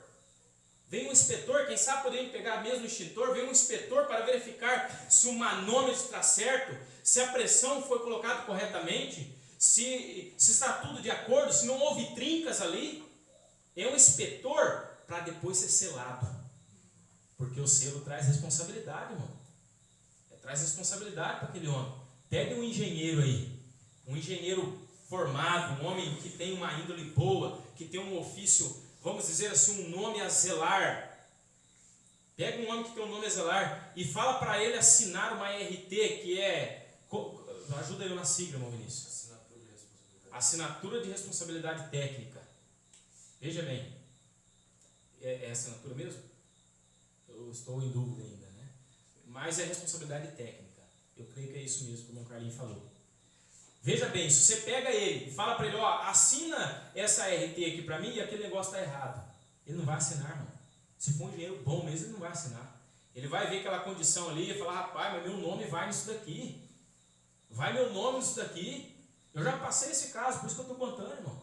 Vem um inspetor, quem sabe poderíamos pegar mesmo o extintor, vem um inspetor para verificar se o manômetro está certo, se a pressão foi colocada corretamente, se está tudo de acordo, se não houve trincas ali. É um inspetor para depois ser selado. Porque o selo traz responsabilidade, irmão. Traz responsabilidade para aquele homem. Pegue um engenheiro aí, um engenheiro formado, um homem que tem uma índole boa, que tem um ofício, vamos dizer assim, um nome a zelar. Pega um homem que tem um nome a zelar e fala para ele assinar uma RT, que é... Ajuda eu na sigla, irmão Vinícius. Assinatura de responsabilidade técnica. Veja bem. É assinatura mesmo? Eu estou em dúvida ainda, né? Mas é responsabilidade técnica. Eu creio que é isso mesmo, como o Carlinhos falou. Veja bem, se você pega ele e fala para ele, assina essa RT aqui para mim e aquele negócio está errado. Ele não vai assinar, irmão. Se for um engenheiro bom mesmo, ele não vai assinar. Ele vai ver aquela condição ali e falar, rapaz, mas meu nome vai nisso daqui. Vai meu nome nisso daqui. Eu já passei esse caso, por isso que eu estou contando, irmão.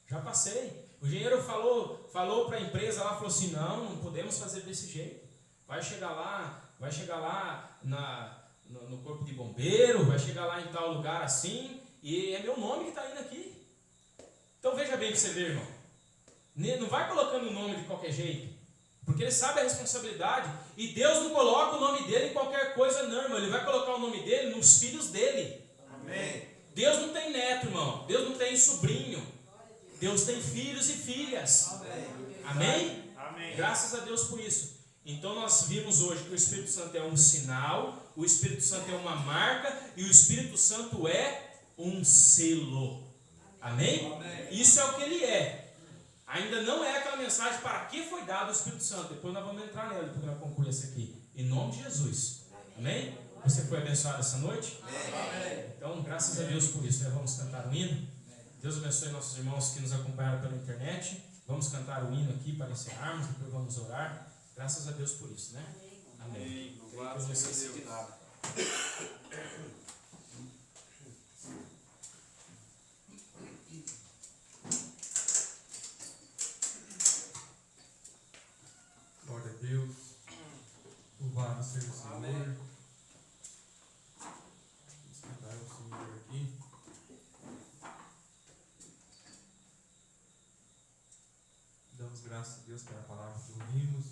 Já passei. O engenheiro falou para a empresa lá, falou assim, não podemos fazer desse jeito. Vai chegar lá no corpo de bombeiro, vai chegar lá em tal lugar assim, E é meu nome que está indo aqui. Então veja bem para você ver, irmão. Não vai colocando o nome de qualquer jeito. Porque ele sabe a responsabilidade. E Deus não coloca o nome dele em qualquer coisa, não, irmão. Ele vai colocar o nome dele nos filhos dele. Amém. Deus não tem neto, irmão. Deus não tem sobrinho. Deus tem filhos e filhas. Amém? Amém. Graças a Deus por isso. Então nós vimos hoje que o Espírito Santo é um sinal, o Espírito Santo é uma marca e o Espírito Santo é um selo. Amém? Isso é o que ele é. Ainda não é aquela mensagem para que foi dado o Espírito Santo. Depois nós vamos entrar nela, porque nós concluímos essa aqui. Em nome de Jesus. Amém? Você foi abençoado essa noite? Amém. Então, graças a Deus por isso. Né? Vamos cantar o hino. Deus abençoe nossos irmãos que nos acompanharam pela internet. Vamos cantar o hino aqui para encerrarmos. Depois vamos orar. Graças a Deus por isso, né? Amém. Amém. Eu Louvado não seja esqueci de Deus. nada. Glória a Deus. Louvado seja o Senhor. Amém. Vamos cantar o Senhor aqui. Damos graças a Deus pela palavra que ouvimos.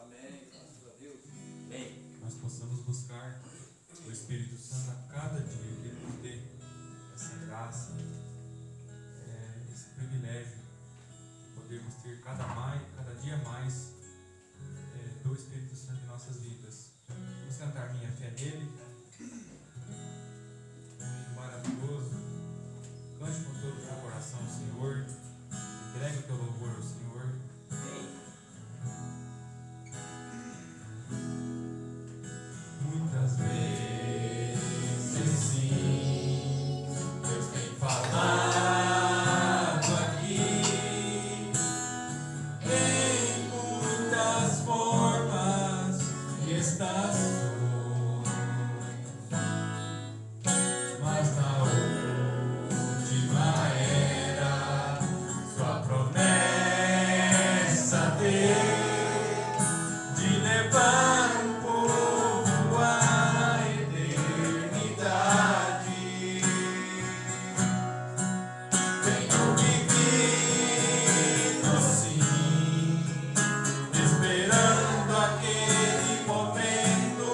Amém. Graças a Deus. Amém. Nós possamos buscar o Espírito Santo a cada dia, que Ele nos dê essa graça, esse privilégio de podermos ter cada dia mais do Espírito Santo em nossas vidas. Vamos cantar Minha Fé Nele. Um maravilhoso. Cante com todo o teu coração ao Senhor. Entregue o teu louvor ao Senhor. Muitas vezes sim, Deus tem falado aqui em muitas formas e estações, mas na última era sua promessa de levar o povo à eternidade. Tenho vivido sim, esperando aquele momento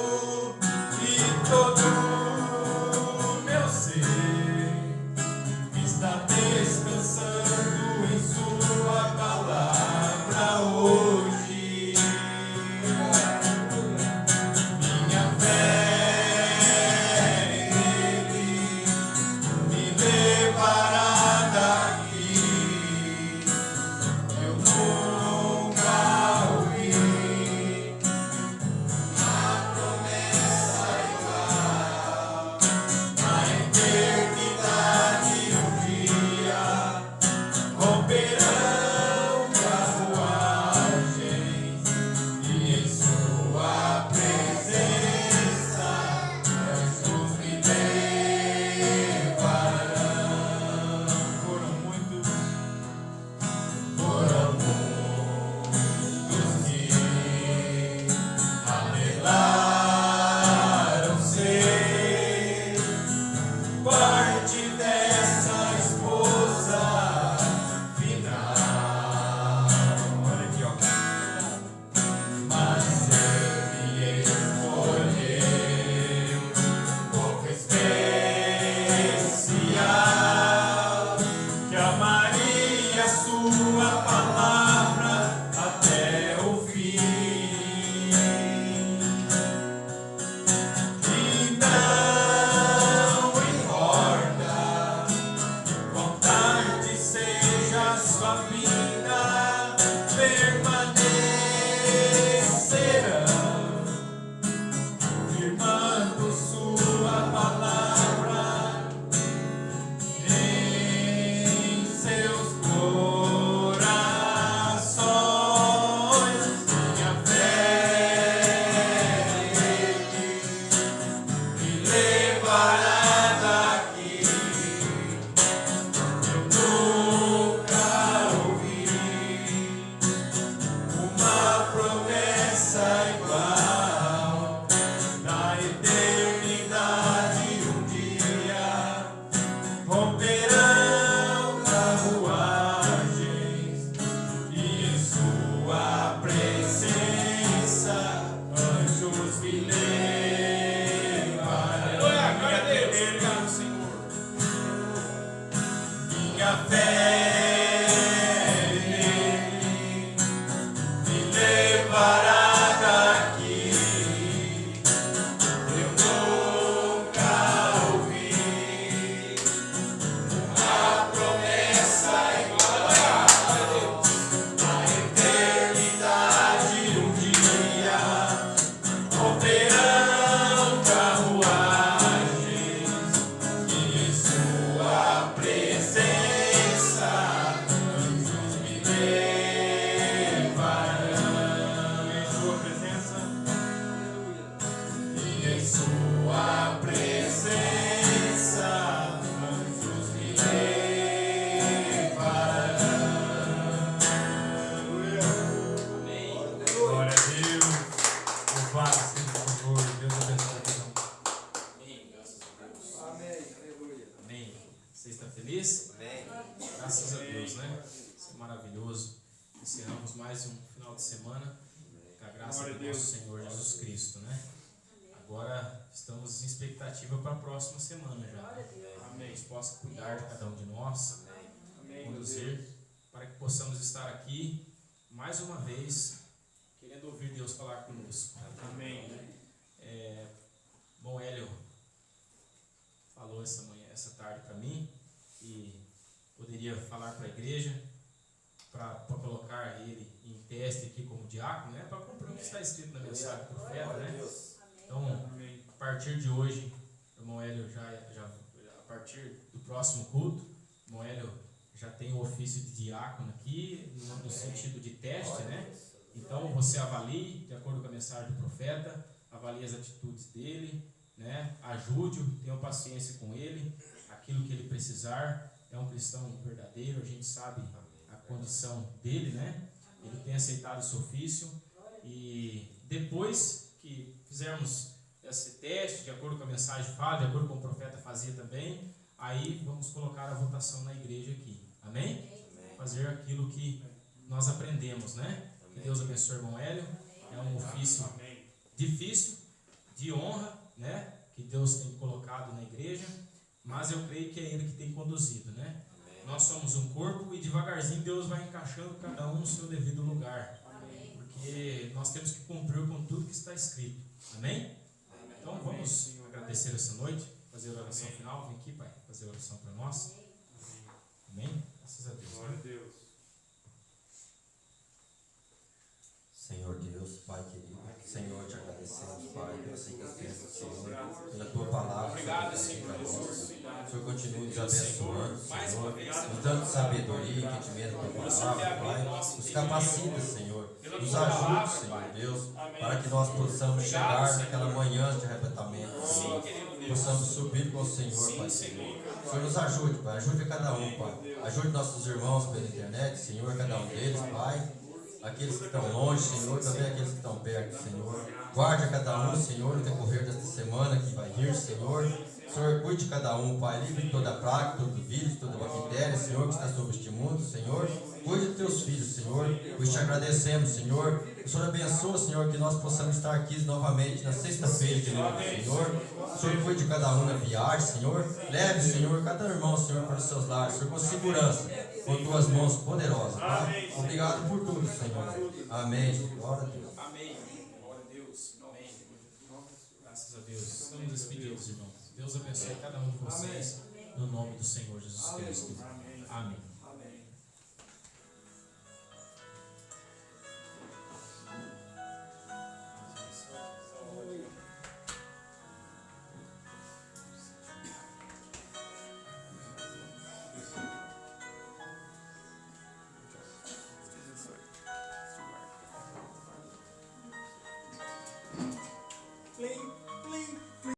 parada aqui. Eu nunca ouvi uma promessa igual a eternidade um dia. Romperão carruagens e em sua presença anjos me levarão. Em sua presença, E em sua presença anjos me levarão. glória a Deus. Louvado seja o Senhor. Deus abençoe cada um. Amém, graças a Deus. Amém. Aleluia. Amém. Você está feliz? Amém. Graças a Deus, né? Isso é maravilhoso. Encerramos mais um final de semana com a graça Glória a do Deus. nosso Senhor Jesus Cristo, né? Agora estamos em expectativa para a próxima semana já. Amém. Deus possa cuidar de cada um de nós, Amém. conduzir, para que possamos estar aqui mais uma vez, querendo ouvir Deus falar conosco. Amém. Bom, Hélio falou essa tarde para mim que poderia falar para a igreja para colocar ele em teste aqui como diácono, né? Para cumprir o que está escrito na mensagem do profeta, né? Então, Amém. a partir de hoje, o irmão Hélio a partir do próximo culto, o irmão Hélio já tem o ofício de diácono aqui, no sentido de teste, né? Então, você avalie, de acordo com a mensagem do profeta, avalie as atitudes dele, né? Ajude-o, tenha paciência com ele, aquilo que ele precisar. É um cristão verdadeiro, a gente sabe a condição dele, né? Ele tem aceitado esse ofício e depois que fizermos esse teste, de acordo com a mensagem fala, de acordo com o profeta fazia também, aí vamos colocar a votação na igreja aqui. Amém? Fazer aquilo que nós aprendemos, né? Que Deus abençoe o irmão Hélio. É um ofício Amém. difícil, de honra, né? Que Deus tem colocado na igreja, mas eu creio que é Ele que tem conduzido, né? Nós somos um corpo e devagarzinho Deus vai encaixando cada um no seu devido lugar. Porque nós temos que cumprir com tudo que está escrito. Amém? Então vamos agradecer essa noite, fazer a oração final. Vem aqui, Pai, fazer a oração para nós. Amém? Graças a Deus. Glória a Deus. Senhor Deus, Pai querido, Senhor, te agradecemos, Pai, pela sentença do Senhor, pela tua palavra. Obrigado, Senhor, Senhor Jesus. o Senhor continue nos abençoando, Mais uma Senhor, vez, nos dando sabedoria, entendimento da tua palavra, Pai, nos capacita, Senhor, nos ajude, Senhor Deus, para que nós possamos chegar naquela manhã de arrebatamento, Senhor, possamos subir com o Senhor, Pai, Senhor. O Senhor nos ajude, Pai, ajude a cada um, Pai, ajude nossos irmãos pela internet, Senhor, cada um deles, Pai. Aqueles que estão longe, Senhor, também aqueles que estão perto, Senhor. Guarde a cada um, Senhor, no decorrer desta semana que vai vir, Senhor. Senhor, cuide de cada um, Pai, livre de toda praga, todo vírus, toda bactéria, Senhor, que está sobre este mundo, Senhor. Cuide dos teus filhos, Senhor. Nós te agradecemos, Senhor. O Senhor abençoa, Senhor, que nós possamos estar aqui novamente na sexta-feira de novo, Senhor. O Senhor cuide de cada um na viagem, Senhor. Leve, Senhor, cada irmão, Senhor, para os seus lares, Senhor, com segurança, com tuas mãos poderosas, Pai. Obrigado por tudo, Senhor. Amém. Glória a Deus. Amém. Glória a Deus. Amém. Graças a Deus. Estamos despedidos, irmãos. Deus abençoe cada um de vocês. No nome do Senhor Jesus Cristo. Amém.